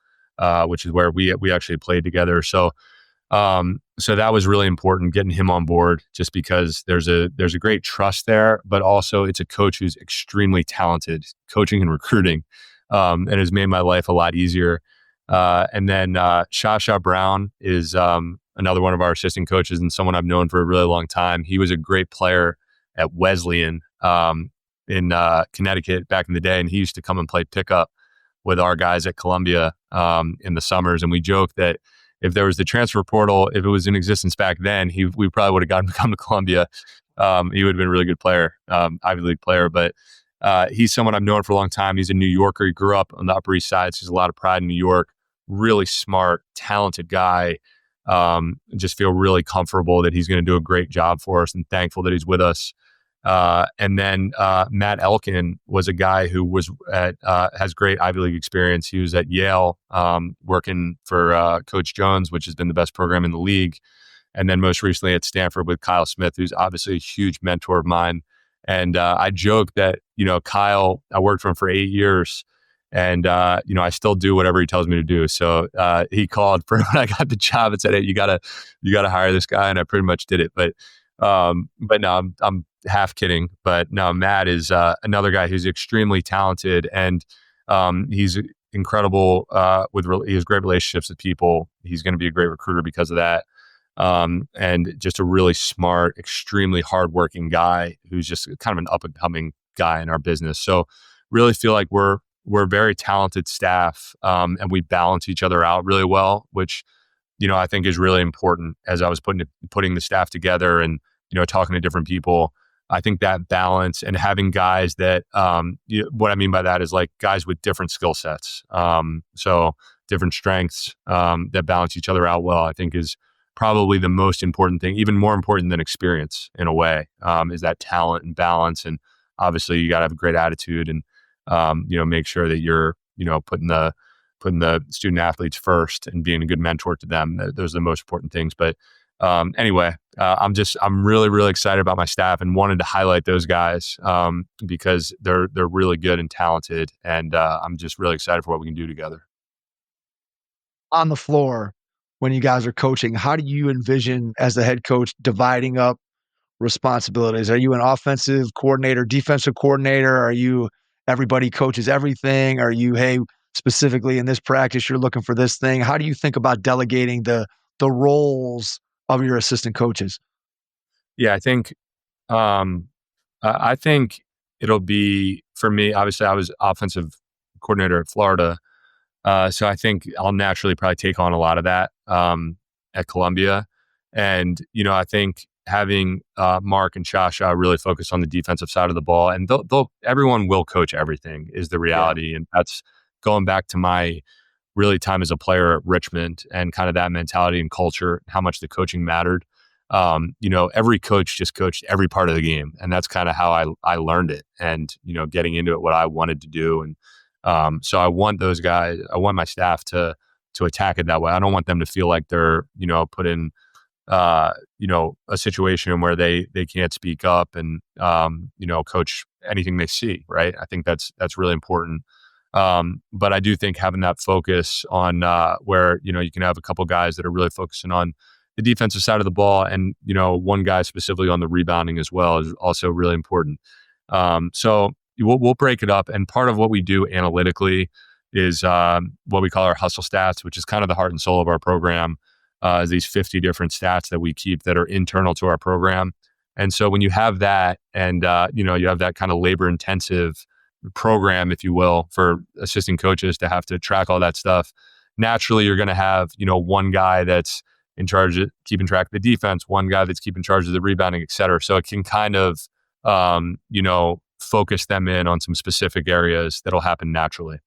which is where we actually played together. So that was really important, getting him on board, just because there's a great trust there, but also it's a coach who's extremely talented, coaching and recruiting, and has made my life a lot easier. And then Shasha Brown is another one of our assistant coaches, and someone I've known for a really long time. He was a great player at Wesleyan in Connecticut back in the day, and he used to come and play pickup with our guys at Columbia in the summers. And we joke that if there was the transfer portal, if it was in existence back then, we probably would have gotten him to come to Columbia. He would have been a really good player, Ivy League player. But He's someone I've known for a long time. He's a New Yorker. He grew up on the Upper East Side, so he's a lot of pride in New York. Really smart, talented guy. Just feel really comfortable that he's going to do a great job for us and thankful that he's with us. And then Matt Elkin was a guy who was has great Ivy League experience. He was at Yale working for Coach Jones, which has been the best program in the league. And then most recently at Stanford with Kyle Smith, who's obviously a huge mentor of mine. And I joke that, Kyle, I worked for him for 8 years. And, I still do whatever he tells me to do. So he called for when I got the job and said, "Hey, you gotta hire this guy." And I pretty much did it. But no, I'm half kidding. But no, Matt is another guy who's extremely talented, and he's incredible he has great relationships with people. He's going to be a great recruiter because of that. And just a really smart, extremely hardworking guy who's just kind of an up and coming guy in our business. So really feel like we're a very talented staff, and we balance each other out really well, which, I think is really important as I was putting the staff together and, talking to different people. I think that balance and having guys that, what I mean by that is like guys with different skill sets. So different strengths, that balance each other out well, I think is probably the most important thing, even more important than experience in a way, is that talent and balance. And obviously you got to have a great attitude and, make sure that you're, putting the student athletes first and being a good mentor to them. Those are the most important things. But anyway, I'm really, really excited about my staff and wanted to highlight those guys because they're really good and talented. And I'm just really excited for what we can do together. On the floor, when you guys are coaching, how do you envision as the head coach dividing up responsibilities? Are you an offensive coordinator, defensive coordinator? Are you everybody coaches everything? Are you, hey, specifically in this practice, you're looking for this thing? How do you think about delegating the roles of your assistant coaches? Yeah, I think it'll be for me. Obviously, I was offensive coordinator at Florida, so I think I'll naturally probably take on a lot of that at Columbia. And I think having Mark and Shasha really focus on the defensive side of the ball, and everyone will coach everything is the reality. Yeah. And that's going back to my really time as a player at Richmond and kind of that mentality and culture, how much the coaching mattered. Every coach just coached every part of the game, and that's kind of how I learned it. And getting into it, what I wanted to do, and so I want those guys, I want my staff to attack it that way. I don't want them to feel like they're put in a situation where they can't speak up and coach anything they see, right? I think that's really important. But I do think having that focus on where you can have a couple guys that are really focusing on the defensive side of the ball, and one guy specifically on the rebounding as well is also really important. So we'll break it up, and part of what we do analytically is what we call our hustle stats, which is kind of the heart and soul of our program. Is these 50 different stats that we keep that are internal to our program. And so when you have that, and you have that kind of labor intensive program, if you will, for assistant coaches to have to track all that stuff, naturally you're going to have one guy that's in charge of keeping track of the defense, one guy that's keeping charge of the rebounding, et cetera. So it can kind of focus them in on some specific areas that'll happen naturally.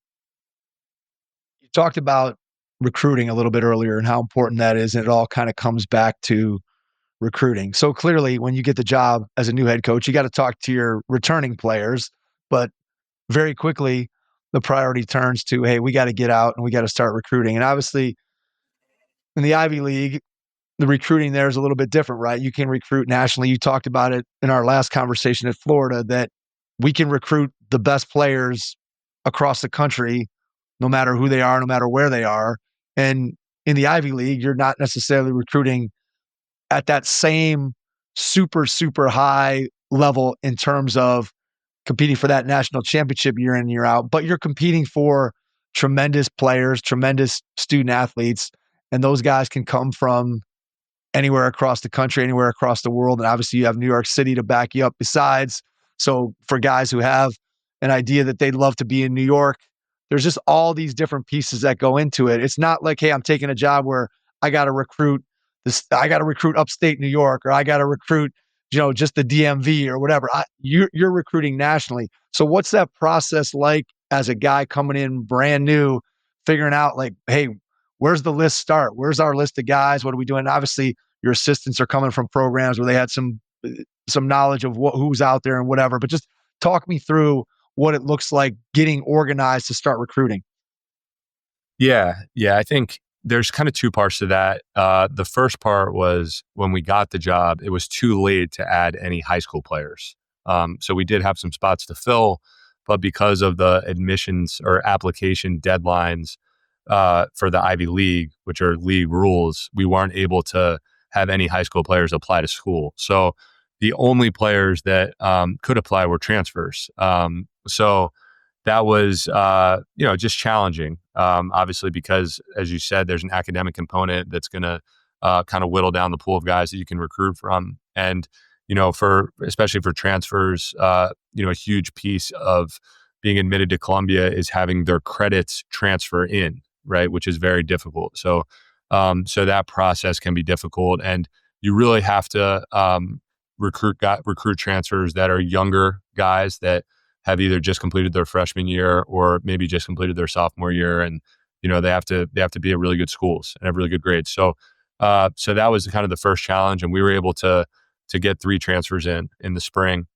You talked about recruiting a little bit earlier and how important that is, and it all kind of comes back to recruiting. So clearly when you get the job as a new head coach, you got to talk to your returning players, but very quickly the priority turns to, hey, we got to get out and we got to start recruiting. And obviously in the Ivy League, the recruiting there is a little bit different, right? You can recruit nationally. You talked about it in our last conversation at Florida, that we can recruit the best players across the country, no matter who they are, no matter where they are. And in the Ivy League, you're not necessarily recruiting at that same super, super high level in terms of competing for that national championship year in, year out, but you're competing for tremendous players, tremendous student athletes, and those guys can come from anywhere across the country, anywhere across the world. And obviously you have New York City to back you up besides. So for guys who have an idea that they'd love to be in New York, there's just all these different pieces that go into it. It's not like, hey, I'm taking a job where I got to recruit upstate New York, or I got to recruit just the DMV or whatever. You're recruiting nationally. So what's that process like as a guy coming in brand new, figuring out like, hey, where's the list start? Where's our list of guys? What are we doing? Obviously, your assistants are coming from programs where they had some knowledge of who's out there and whatever. But just talk me through what it looks like getting organized to start recruiting. Yeah. I think there's kind of two parts to that. The first part was when we got the job, it was too late to add any high school players. So we did have some spots to fill, but because of the admissions or application deadlines for the Ivy League, which are league rules, we weren't able to have any high school players apply to school. So the only players that could apply were transfers. So that was, just challenging, obviously, because, as you said, there's an academic component that's going to kind of whittle down the pool of guys that you can recruit from. And, especially for transfers, a huge piece of being admitted to Columbia is having their credits transfer in, right, which is very difficult. So that process can be difficult, and you really have to recruit transfers that are younger guys that have either just completed their freshman year or maybe just completed their sophomore year, and they have to be at really good schools and have really good grades. So that was kind of the first challenge, and we were able to get 3 transfers in the spring,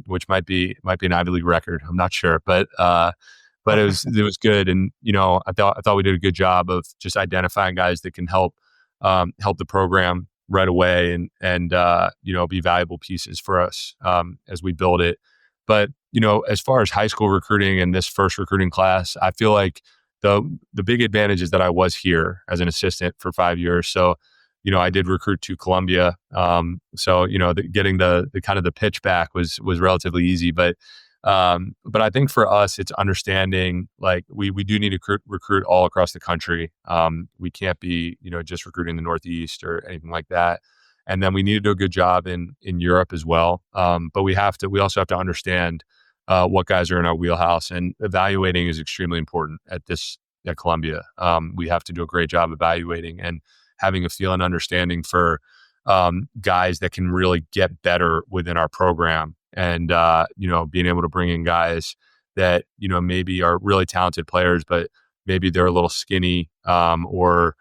which might be an Ivy League record. I'm not sure, but it was good, and I thought we did a good job of just identifying guys that can help the program right away and be valuable pieces for us as we build it. But as far as high school recruiting and this first recruiting class, I feel like the big advantage is that I was here as an assistant for 5 years. So, I did recruit to Columbia. Getting the kind of the pitch back was relatively easy. But I think for us, it's understanding like we do need to recruit all across the country. We can't be just recruiting the Northeast or anything like that. And then we need to do a good job in Europe as well. But we also have to understand what guys are in our wheelhouse, and evaluating is extremely important at Columbia. We have to do a great job evaluating and having a feel and understanding for guys that can really get better within our program, and being able to bring in guys that maybe are really talented players, but maybe they're a little skinny, or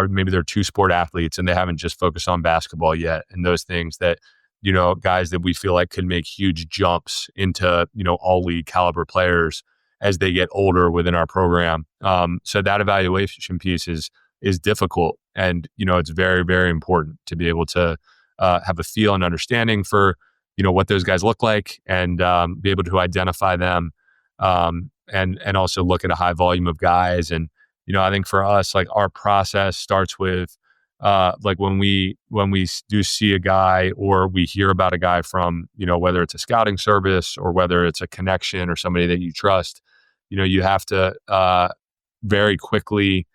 maybe they're 2-sport athletes and they haven't just focused on basketball yet, and those things that guys that we feel like could make huge jumps into all league caliber players as they get older within our program. So that evaluation piece is difficult, and it's very, very important to be able to have a feel and understanding for what those guys look like, and be able to identify them, and also look at a high volume of guys. And I think for us, like, our process starts with like when we do see a guy, or we hear about a guy from whether it's a scouting service or whether it's a connection or somebody that you trust, you have to very quickly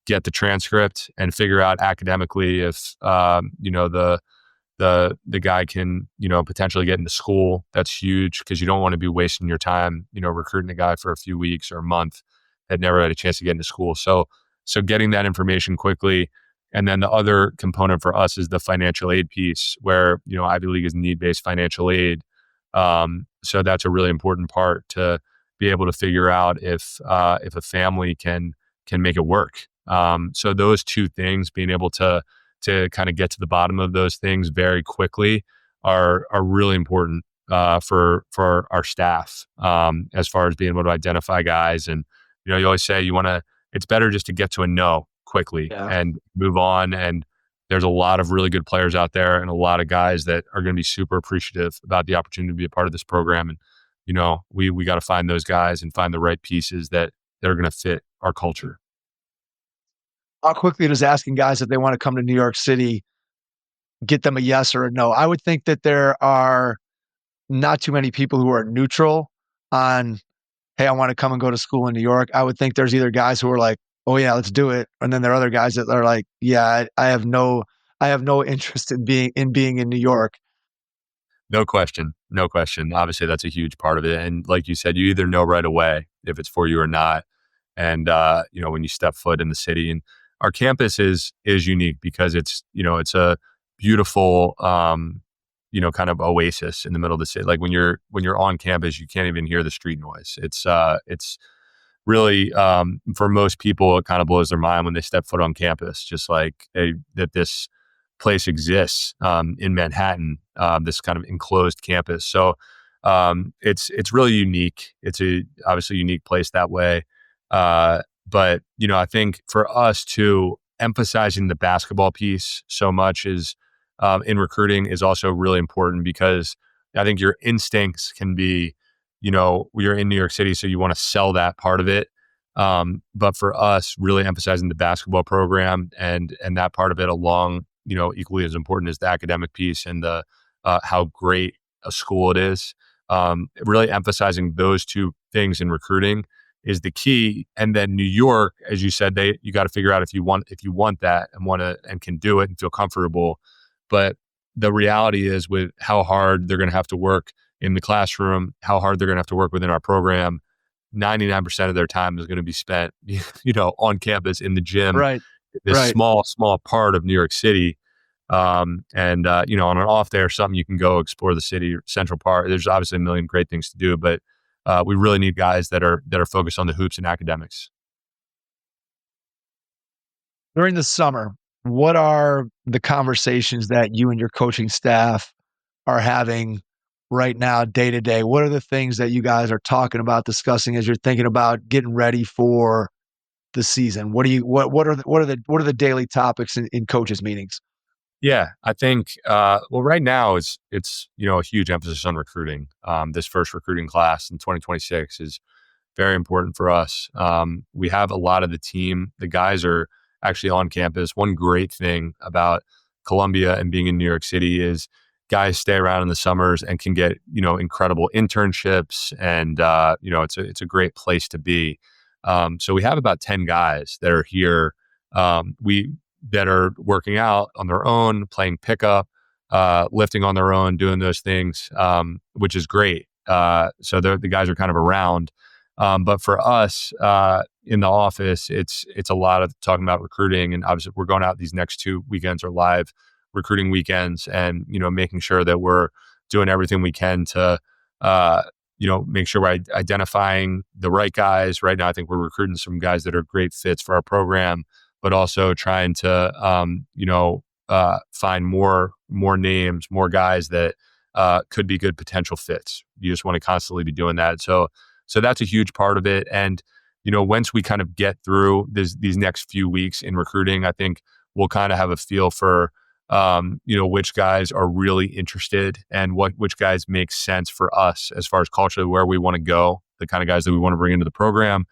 get the transcript and figure out academically if the guy can potentially get into school. That's huge, because you don't want to be wasting your time recruiting a guy for a few weeks or a month that never had a chance to get into school. So getting that information quickly. And then the other component for us is the financial aid piece, where Ivy League is need-based financial aid. So that's a really important part, to be able to figure out if a family can make it work. So those two things, being able to kind of get to the bottom of those things very quickly, are really important for our staff, as far as being able to identify guys. And you always say it's better just to get to a no quickly, yeah, and move on. And there's a lot of really good players out there, and a lot of guys that are going to be super appreciative about the opportunity to be a part of this program. And we got to find those guys and find the right pieces that are going to fit our culture. How quickly does asking guys if they want to come to New York City get them a yes or a no? I would think that there are not too many people who are neutral on, hey, I want to come and go to school in New York. I would think there's either guys who are like, oh yeah, let's do it, and then there are other guys that are like, yeah, I have no interest in being in New York. No question. Obviously, that's a huge part of it. And like you said, you either know right away if it's for you or not. And when you step foot in the city, and our campus is unique because it's a beautiful kind of oasis in the middle of the city. Like when you're on campus, you can't even hear the street noise. It's really, for most people, it kind of blows their mind when they step foot on campus, just like that this place exists in Manhattan, this kind of enclosed campus. So it's really unique. It's obviously unique place that way. But I think for us too, emphasizing the basketball piece so much is in recruiting is also really important, because I think your instincts can be, you're in New York City, so you want to sell that part of it. But for us, really emphasizing the basketball program and that part of it along, equally as important as the academic piece and the how great a school it is. Really emphasizing those two things in recruiting is the key. And then New York, as you said, you got to figure out if you want that and can do it and feel comfortable. But the reality is, with how hard they're going to have to work in the classroom, how hard they're going to have to work within our program, 99% of their time is going to be spent, on campus in the gym. Right. This Right. small part of New York City. On an off day or something, you can go explore the city, Central Park. There's obviously a million great things to do, but we really need guys that are focused on the hoops and academics. During the summer, what are the conversations that you and your coaching staff are having right now, day to day? What are the things that you guys are talking about, discussing as you're thinking about getting ready for the season? What are the daily topics in coaches meetings? Yeah, I think right now it's a huge emphasis on recruiting. This first recruiting class in 2026 is very important for us. We have a lot of the team. The guys are actually on campus. One great thing about Columbia and being in New York City is guys stay around in the summers and can get incredible internships, and it's a great place to be. So we have about 10 guys that are here. That are working out on their own, playing pickup, lifting on their own, doing those things, which is great. So the guys are kind of around. But for us in the office, it's a lot of talking about recruiting. And obviously we're going out these next 2 weekends are live recruiting weekends, and, making sure that we're doing everything we can to, make sure we're identifying the right guys. Right now, I think we're recruiting some guys that are great fits for our program, but also trying to, find more names, more guys that could be good potential fits. You just want to constantly be doing that. So that's a huge part of it. And, once we kind of get through these next few weeks in recruiting, I think we'll kind of have a feel for, which guys are really interested and which guys make sense for us as far as culturally where we want to go, the kind of guys that we want to bring into the program.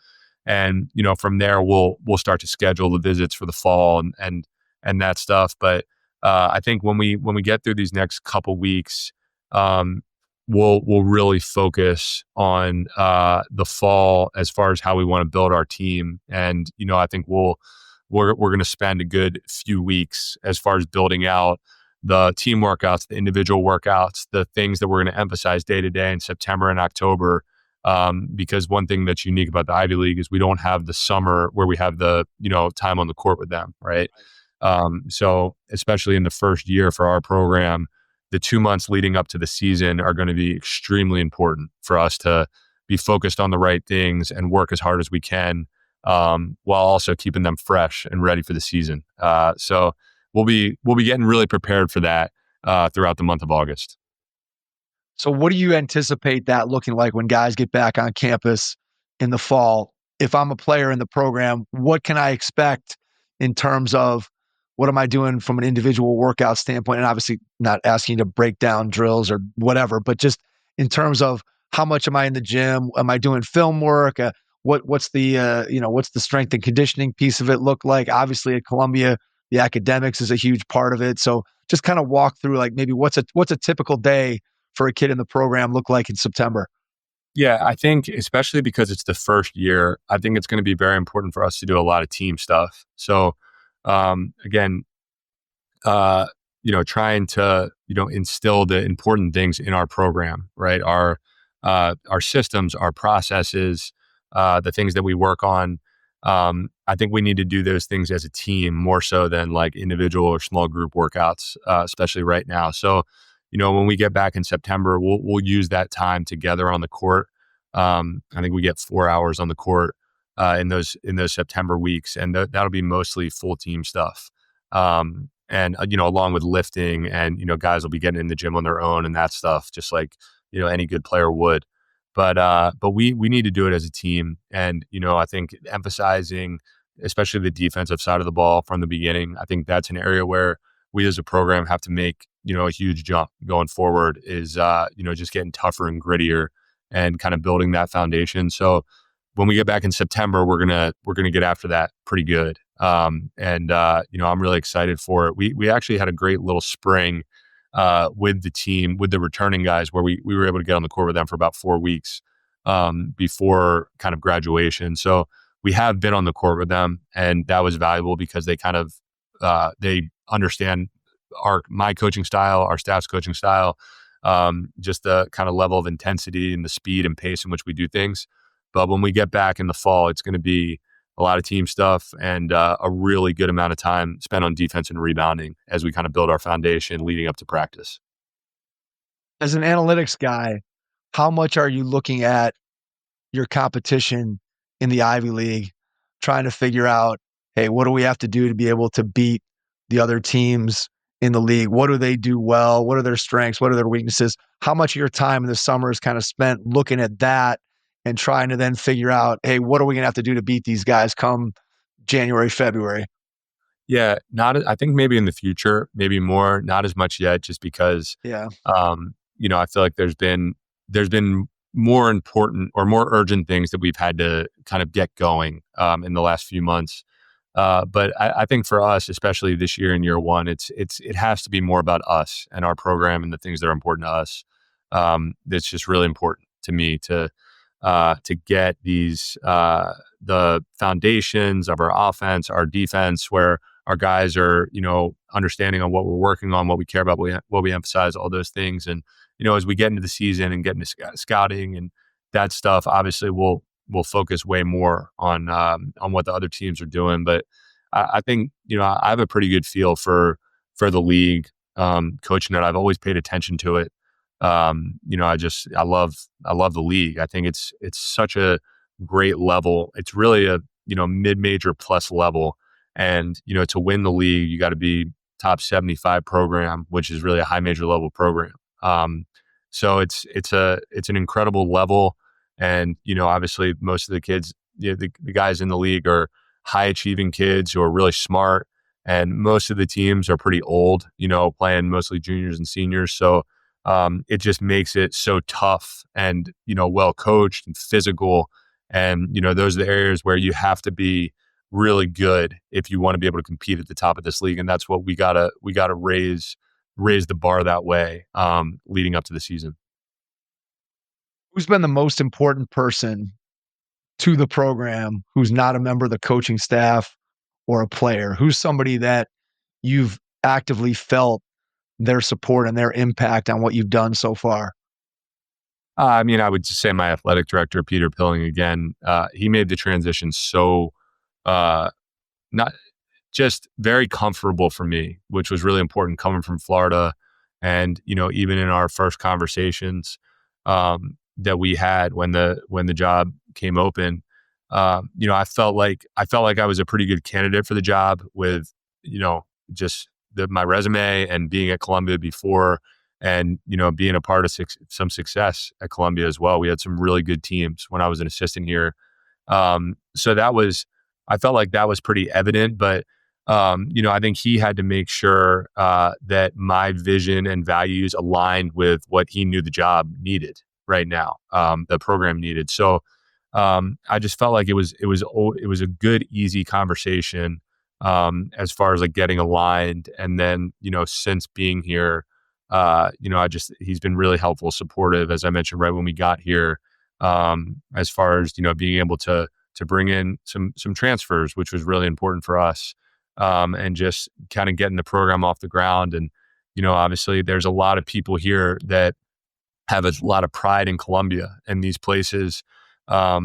And, from there, we'll start to schedule the visits for the fall and that stuff. But I think when we get through these next couple weeks, we'll really focus on the fall as far as how we want to build our team. And, I think we're going to spend a good few weeks as far as building out the team workouts, the individual workouts, the things that we're going to emphasize day to day in September and October. Because one thing that's unique about the Ivy League is we don't have the summer where we have the, time on the court with them. Right. So especially in the first year for our program, the 2 months leading up to the season are going to be extremely important for us to be focused on the right things and work as hard as we can, while also keeping them fresh and ready for the season. So we'll be getting really prepared for that, throughout the month of August. So what do you anticipate that looking like when guys get back on campus in the fall? If I'm a player in the program, what can I expect in terms of what am I doing from an individual workout standpoint? And obviously not asking you to break down drills or whatever, but just in terms of how much am I in the gym? Am I doing film work? What's the strength and conditioning piece of it look like? Obviously at Columbia, the academics is a huge part of it. So just kind of walk through like maybe what's a typical day for a kid in the program look like in September? Yeah, I think especially because it's the first year, I think it's going to be very important for us to do a lot of team stuff. So again, trying to, instill the important things in our program, right? Our systems, our processes, the things that we work on. I think we need to do those things as a team more so than like individual or small group workouts, especially right now. So, when we get back in September, we'll use that time together on the court. I think we get 4 hours on the court in those September weeks, and that'll be mostly full team stuff. And along with lifting, and guys will be getting in the gym on their own and that stuff, just like any good player would. But we need to do it as a team, and I think emphasizing especially the defensive side of the ball from the beginning. I think that's an area where we as a program have to make a huge jump going forward. Is just getting tougher and grittier and kind of building that foundation. So when we get back in September, we're gonna get after that pretty good. I'm really excited for it. We actually had a great little spring with the team, with the returning guys, where we were able to get on the court with them for about 4 weeks before kind of graduation. So we have been on the court with them, and that was valuable because they kind of they understand my coaching style, our staff's coaching style, just the kind of level of intensity and the speed and pace in which we do things. But when we get back in the fall, it's going to be a lot of team stuff and a really good amount of time spent on defense and rebounding as we kind of build our foundation leading up to practice. As an analytics guy, how much are you looking at your competition in the Ivy League, trying to figure out, hey, what do we have to do to be able to beat the other teams in the league? What do they do well? What are their strengths? What are their weaknesses? How much of your time in the summer is kind of spent looking at that and trying to then figure out, hey, what are we going to have to do to beat these guys come January, February? Yeah, I think maybe in the future, maybe more, not as much yet, just because, I feel like there's been more important or more urgent things that we've had to kind of get going in the last few months. But I think for us, especially this year in year one, it has to be more about us and our program and the things that are important to us. It's just really important to me to get these the foundations of our offense, our defense, where our guys are understanding on what we're working on, what we care about, what we emphasize, all those things. And as we get into the season and get into scouting and that stuff, obviously we'll focus way more on what the other teams are doing. But I think I have a pretty good feel for the league, coaching it. I've always paid attention to it. I love the league. I think it's such a great level. It's really a mid-major plus level, and to win the league, you got to be top 75 program, which is really a high major level program. So it's an incredible level, and obviously most of the kids, the guys in the league are high achieving kids who are really smart, and most of the teams are pretty old, playing mostly juniors and seniors. So it just makes it so tough and, well coached and physical. And, those are the areas where you have to be really good if you want to be able to compete at the top of this league. And that's what we gotta raise the bar that way, leading up to the season. Who's been the most important person to the program who's not a member of the coaching staff or a player? Who's somebody that you've actively felt their support and their impact on what you've done so far? I would just say my athletic director, Peter Pilling, again. He made the transition so not just very comfortable for me, which was really important coming from Florida. And, even in our first conversations that we had when the job came open, I felt like I was a pretty good candidate for the job with, just my resume and being at Columbia before, and being a part of some success at Columbia as well. We had some really good teams when I was an assistant here, so I felt like that was pretty evident. But I think he had to make sure that my vision and values aligned with what he knew the job needed right now, the program needed. So I just felt like it was a good, easy conversation as far as like getting aligned. And then, since being here, he's been really helpful, supportive, as I mentioned right when we got here, as far as, being able to bring in some transfers, which was really important for us, and just kind of getting the program off the ground. And, obviously there's a lot of people here that have a lot of pride in Columbia and these places. A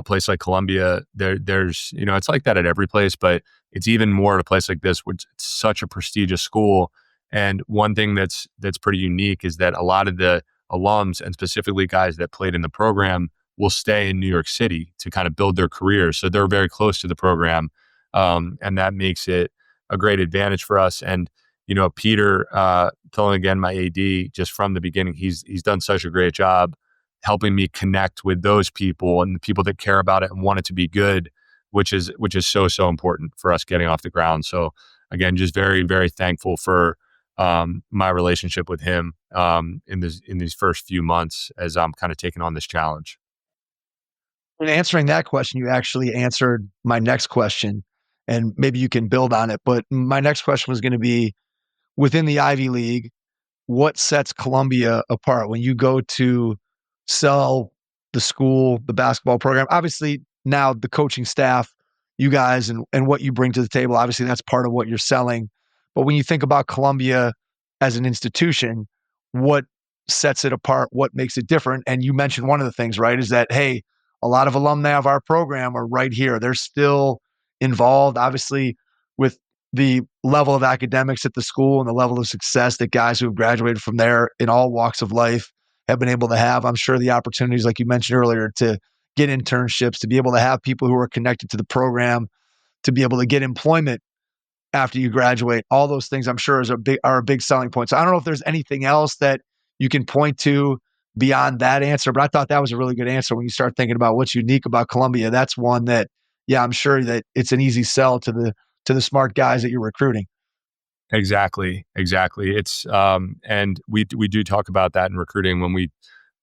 place like Columbia, there's, it's like that at every place, but it's even more at a place like this, which it's such a prestigious school. And one thing that's pretty unique is that a lot of the alums, and specifically guys that played in the program, will stay in New York City to kind of build their careers. So they're very close to the program. And that makes it a great advantage for us. And, Peter, telling again, my AD, just from the beginning, he's done such a great job helping me connect with those people and the people that care about it and want it to be good, which is so important for us getting off the ground. So again, just very, very thankful for my relationship with him in these first few months as I'm kind of taking on this challenge. In answering that question, you actually answered my next question, and maybe you can build on it. But my next question was going to be, within the Ivy League, what sets Columbia apart when you go to sell the school, the basketball program? Obviously, now the coaching staff, you guys, and what you bring to the table, obviously that's part of what you're selling. But when you think about Columbia as an institution, what sets it apart? What makes it different? And you mentioned one of the things, right, is that, hey, a lot of alumni of our program are right here. They're still involved, obviously, with the level of academics at the school and the level of success that guys who have graduated from there in all walks of life have been able to have. I'm sure the opportunities, like you mentioned earlier, to get internships, to be able to have people who are connected to the program, to be able to get employment after you graduate, all those things I'm sure are a big selling point. So I don't know if there's anything else that you can point to beyond that answer, but I thought that was a really good answer. When you start thinking about what's unique about Columbia, that's one that, yeah, I'm sure that it's an easy sell to the smart guys that you're recruiting. Exactly. It's and we do talk about that in recruiting when we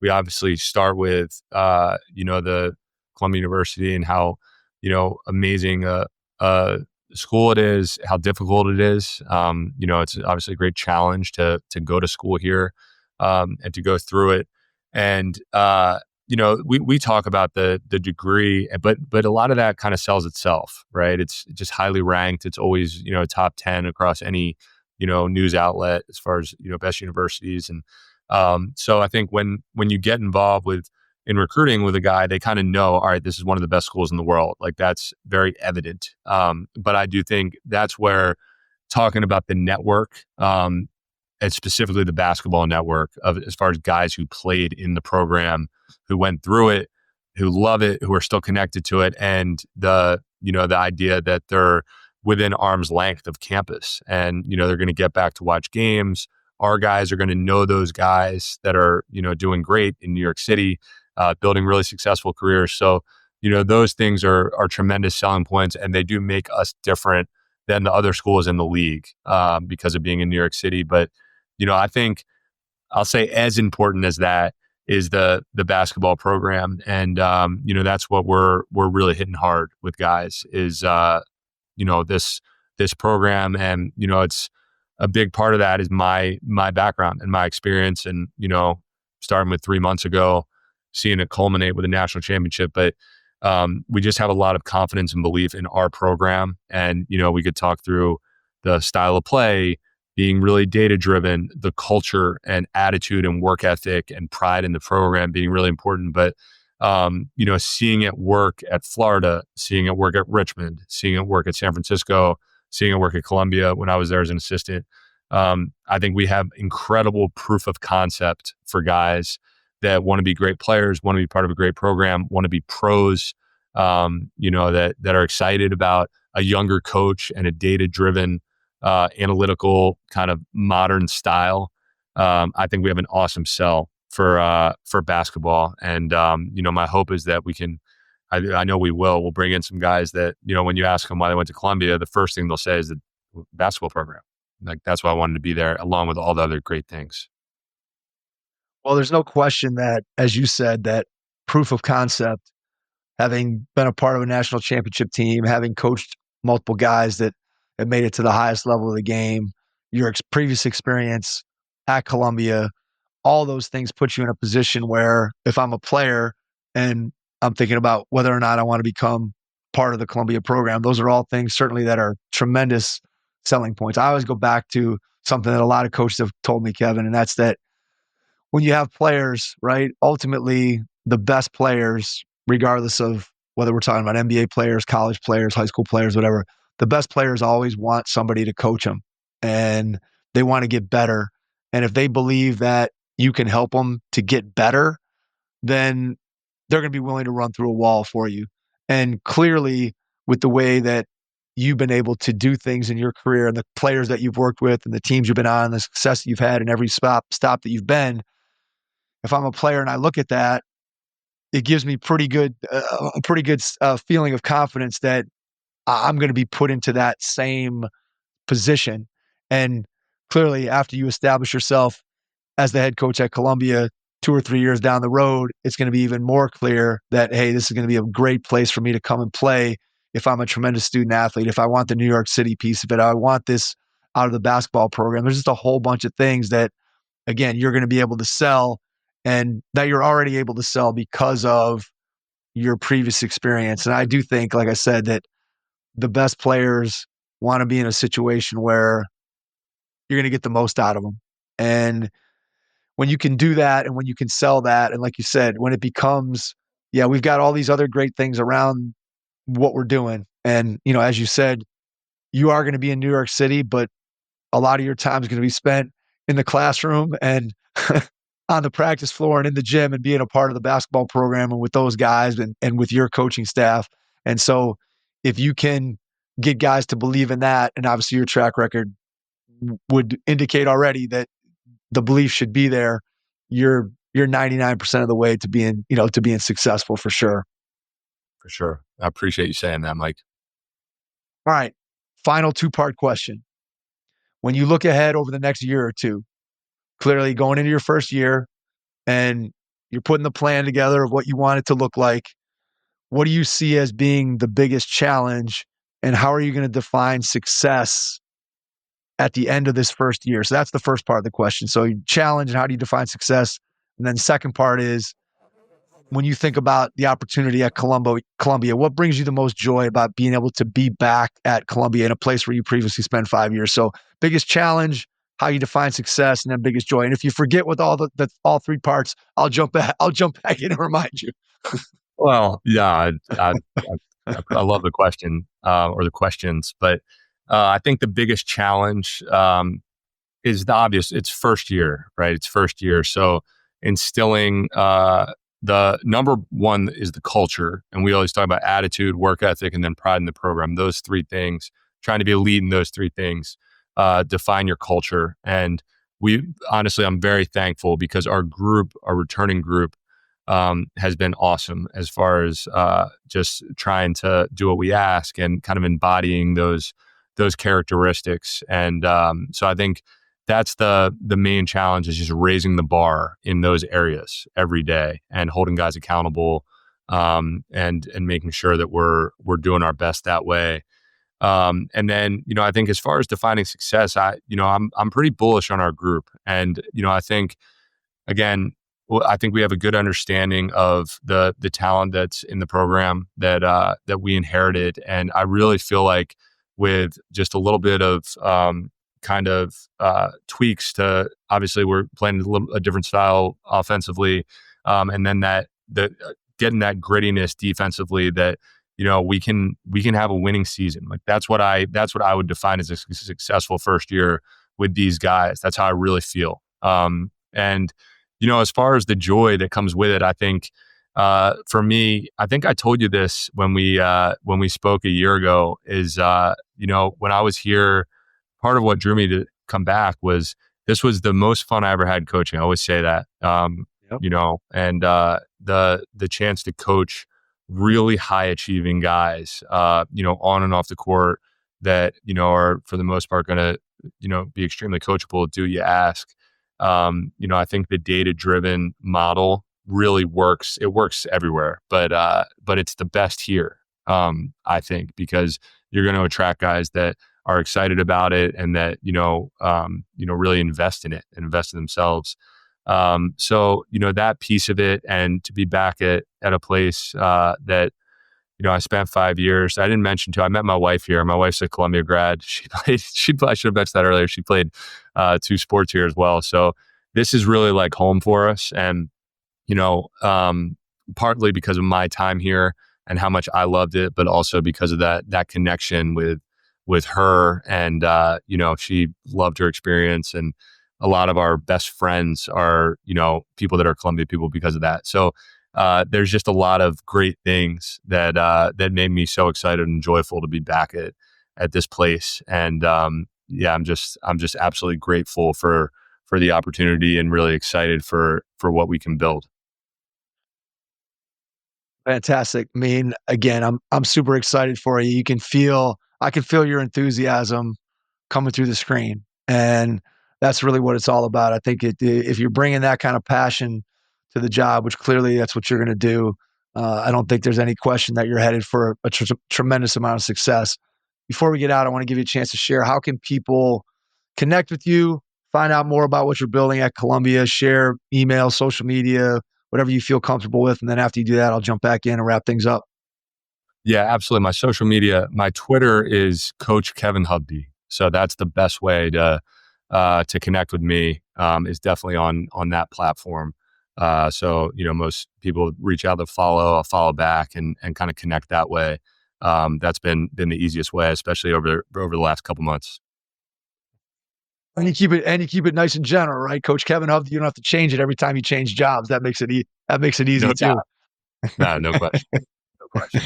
obviously start with the Columbia University and how amazing school it is, how difficult it is. It's obviously a great challenge to go to school here and to go through it. And we talk about the degree, but a lot of that kind of sells itself, right? It's just highly ranked. It's always top 10 across any news outlet as far as best universities. And so I think when you get involved in recruiting with a guy, they kind of know, all right, this is one of the best schools in the world. Like, that's very evident. But I do think that's where talking about the network, and specifically the basketball network, of as far as guys who played in the program, who went through it, who love it, who are still connected to it, and the idea that they're within arm's length of campus, and they're going to get back to watch games. Our guys are going to know those guys that are doing great in New York City, building really successful careers. So those things are tremendous selling points, and they do make us different than the other schools in the league because of being in New York City. But I think I'll say as important as that is the basketball program, and that's what we're really hitting hard with guys is this program, and it's a big part of that is my background and my experience, and starting with 3 months ago, seeing it culminate with a national championship. But we just have a lot of confidence and belief in our program, and we could talk through the style of play, being really data driven, the culture and attitude and work ethic and pride in the program being really important. But seeing it work at Florida, seeing it work at Richmond, seeing it work at San Francisco, seeing it work at Columbia when I was there as an assistant, I think we have incredible proof of concept for guys that want to be great players, want to be part of a great program, want to be pros, that are excited about a younger coach and a data-driven, analytical kind of modern style. I think we have an awesome sell for basketball, and my hope is that we can. I know we'll bring in some guys that when you ask them why they went to Columbia, the first thing they'll say is the basketball program. Like, that's why I wanted to be there, along with all the other great things. Well, there's no question that, as you said, that proof of concept, having been a part of a national championship team, having coached multiple guys that have made it to the highest level of the game, your previous experience at Columbia, all those things put you in a position where, if I'm a player and I'm thinking about whether or not I want to become part of the Columbia program, those are all things certainly that are tremendous selling points. I always go back to something that a lot of coaches have told me, Kevin, and that's that when you have players, right, ultimately the best players, regardless of whether we're talking about NBA players, college players, high school players, whatever, the best players always want somebody to coach them. And they want to get better. And if they believe that you can help them to get better, then they're going to be willing to run through a wall for you. And clearly, with the way that you've been able to do things in your career and the players that you've worked with and the teams you've been on, and the success that you've had in every stop that you've been, if I'm a player and I look at that, it gives me a pretty good feeling of confidence that I'm going to be put into that same position. And clearly, after you establish yourself as the head coach at Columbia 2 or 3 years down the road, it's going to be even more clear that, hey, this is going to be a great place for me to come and play if I'm a tremendous student athlete, if I want the New York City piece of it, I want this out of the basketball program. There's just a whole bunch of things that, again, you're going to be able to sell, and that you're already able to sell because of your previous experience. And I do think, like I said, that the best players want to be in a situation where you're going to get the most out of them. And when you can do that and when you can sell that, and like you said, when it becomes, yeah, we've got all these other great things around what we're doing. And, as you said, you are going to be in New York City, but a lot of your time is going to be spent in the classroom and on the practice floor and in the gym and being a part of the basketball program and with those guys and with your coaching staff. And so if you can get guys to believe in that, and obviously your track record would indicate already that the belief should be there, you're 99% of the way to being successful for sure. For sure. I appreciate you saying that, Mike. All right. Final 2-part question. When you look ahead over the next year or two, clearly going into your first year and you're putting the plan together of what you want it to look like, what do you see as being the biggest challenge, and how are you going to define success at the end of this first year? So that's the first part of the question. So you challenge, and how do you define success? And then the second part is, when you think about the opportunity at Columbia, what brings you the most joy about being able to be back at Columbia in a place where you previously spent 5 years? So biggest challenge, how you define success, and then biggest joy. And if you forget with all 3 parts, I'll jump back in and remind you. Well, yeah, I love the question or the questions, but I think the biggest challenge is the obvious. It's first year, right? It's first year. So instilling the number one is the culture. And we always talk about attitude, work ethic, and then pride in the program. Those 3 things, trying to be a lead in those 3 things, define your culture. And I'm very thankful because our returning group, has been awesome as far as just trying to do what we ask and kind of embodying those characteristics. And so I think that's the main challenge, is just raising the bar in those areas every day and holding guys accountable, and making sure that we're doing our best that way. And then, I think as far as defining success, I'm pretty bullish on our group. And, I think, again, I think we have a good understanding of the talent that's in the program that we inherited. And I really feel like with just a little bit of tweaks to, obviously we're playing a different style offensively, and then getting that grittiness defensively, that we can have a winning season. Like that's what I would define as a successful first year with these guys. That's how I really feel. And as far as the joy that comes with it, I think for me, I think I told you this when we spoke a year ago, is when I was here, part of what drew me to come back was this was the most fun I ever had coaching. I always say that, Yep. And the chance to coach really high achieving guys, on and off the court that, are for the most part going to, be extremely coachable, do you ask. I think the data-driven model really works. It works everywhere, but it's the best here, I think, because you're going to attract guys that are excited about it and that, really invest in it and invest in themselves. So, that piece of it, and to be back at a place that, I spent 5 years. I didn't mention too, I met my wife here. My wife's a Columbia grad. I should have mentioned that earlier. She played 2 sports here as well. So this is really like home for us. And, partly because of my time here and how much I loved it, but also because of that connection with with her, and she loved her experience, and a lot of our best friends are people that are Columbia people because of that. So there's just a lot of great things that made me so excited and joyful to be back at this place. And I'm just absolutely grateful for the opportunity and really excited for what we can build. Fantastic. I mean, again, I'm super excited for you. I can feel your enthusiasm coming through the screen, and that's really what it's all about. I think if you're bringing that kind of passion to the job, which clearly that's what you're going to do, I don't think there's any question that you're headed for a tremendous amount of success. Before we get out, I want to give you a chance to share, how can people connect with you, find out more about what you're building at Columbia, share email, social media, whatever you feel comfortable with. And then after you do that, I'll jump back in and wrap things up. Yeah, absolutely. My social media, my Twitter is Coach Kevin Hovde. So that's the best way to connect with me, is definitely on that platform. So most people reach out to follow, I'll follow back and kind of connect that way. That's been the easiest way, especially over the last couple months. And you keep it nice and general, right? Coach Kevin Hovde, you don't have to change it every time you change jobs. That makes it easy No too. doubt. No question. No question.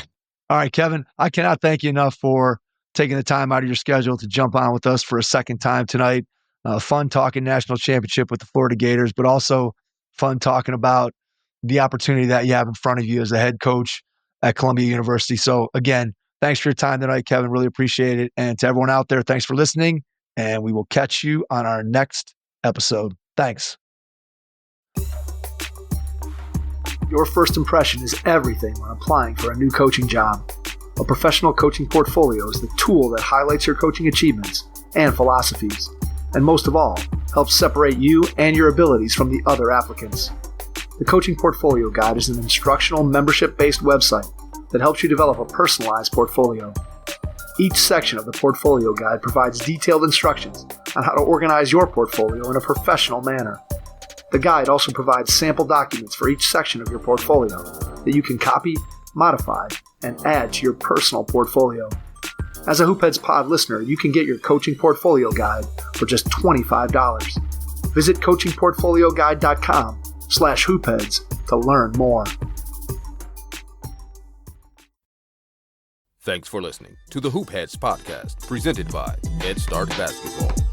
All right, Kevin, I cannot thank you enough for taking the time out of your schedule to jump on with us for a second time tonight. Fun talking national championship with the Florida Gators, but also fun talking about the opportunity that you have in front of you as a head coach at Columbia University. So again, thanks for your time tonight, Kevin. Really appreciate it. And to everyone out there, thanks for listening. And we will catch you on our next episode. Thanks. Your first impression is everything when applying for a new coaching job. A professional coaching portfolio is the tool that highlights your coaching achievements and philosophies, and most of all, helps separate you and your abilities from the other applicants. The Coaching Portfolio Guide is an instructional, membership-based website that helps you develop a personalized portfolio. Each section of the Portfolio Guide provides detailed instructions on how to organize your portfolio in a professional manner. The guide also provides sample documents for each section of your portfolio that you can copy, modify, and add to your personal portfolio. As a Hoopheads Pod listener, you can get your Coaching Portfolio Guide for just $25. Visit coachingportfolioguide.com/hoopheads to learn more. Thanks for listening to the Hoopheads podcast, presented by Head Start Basketball.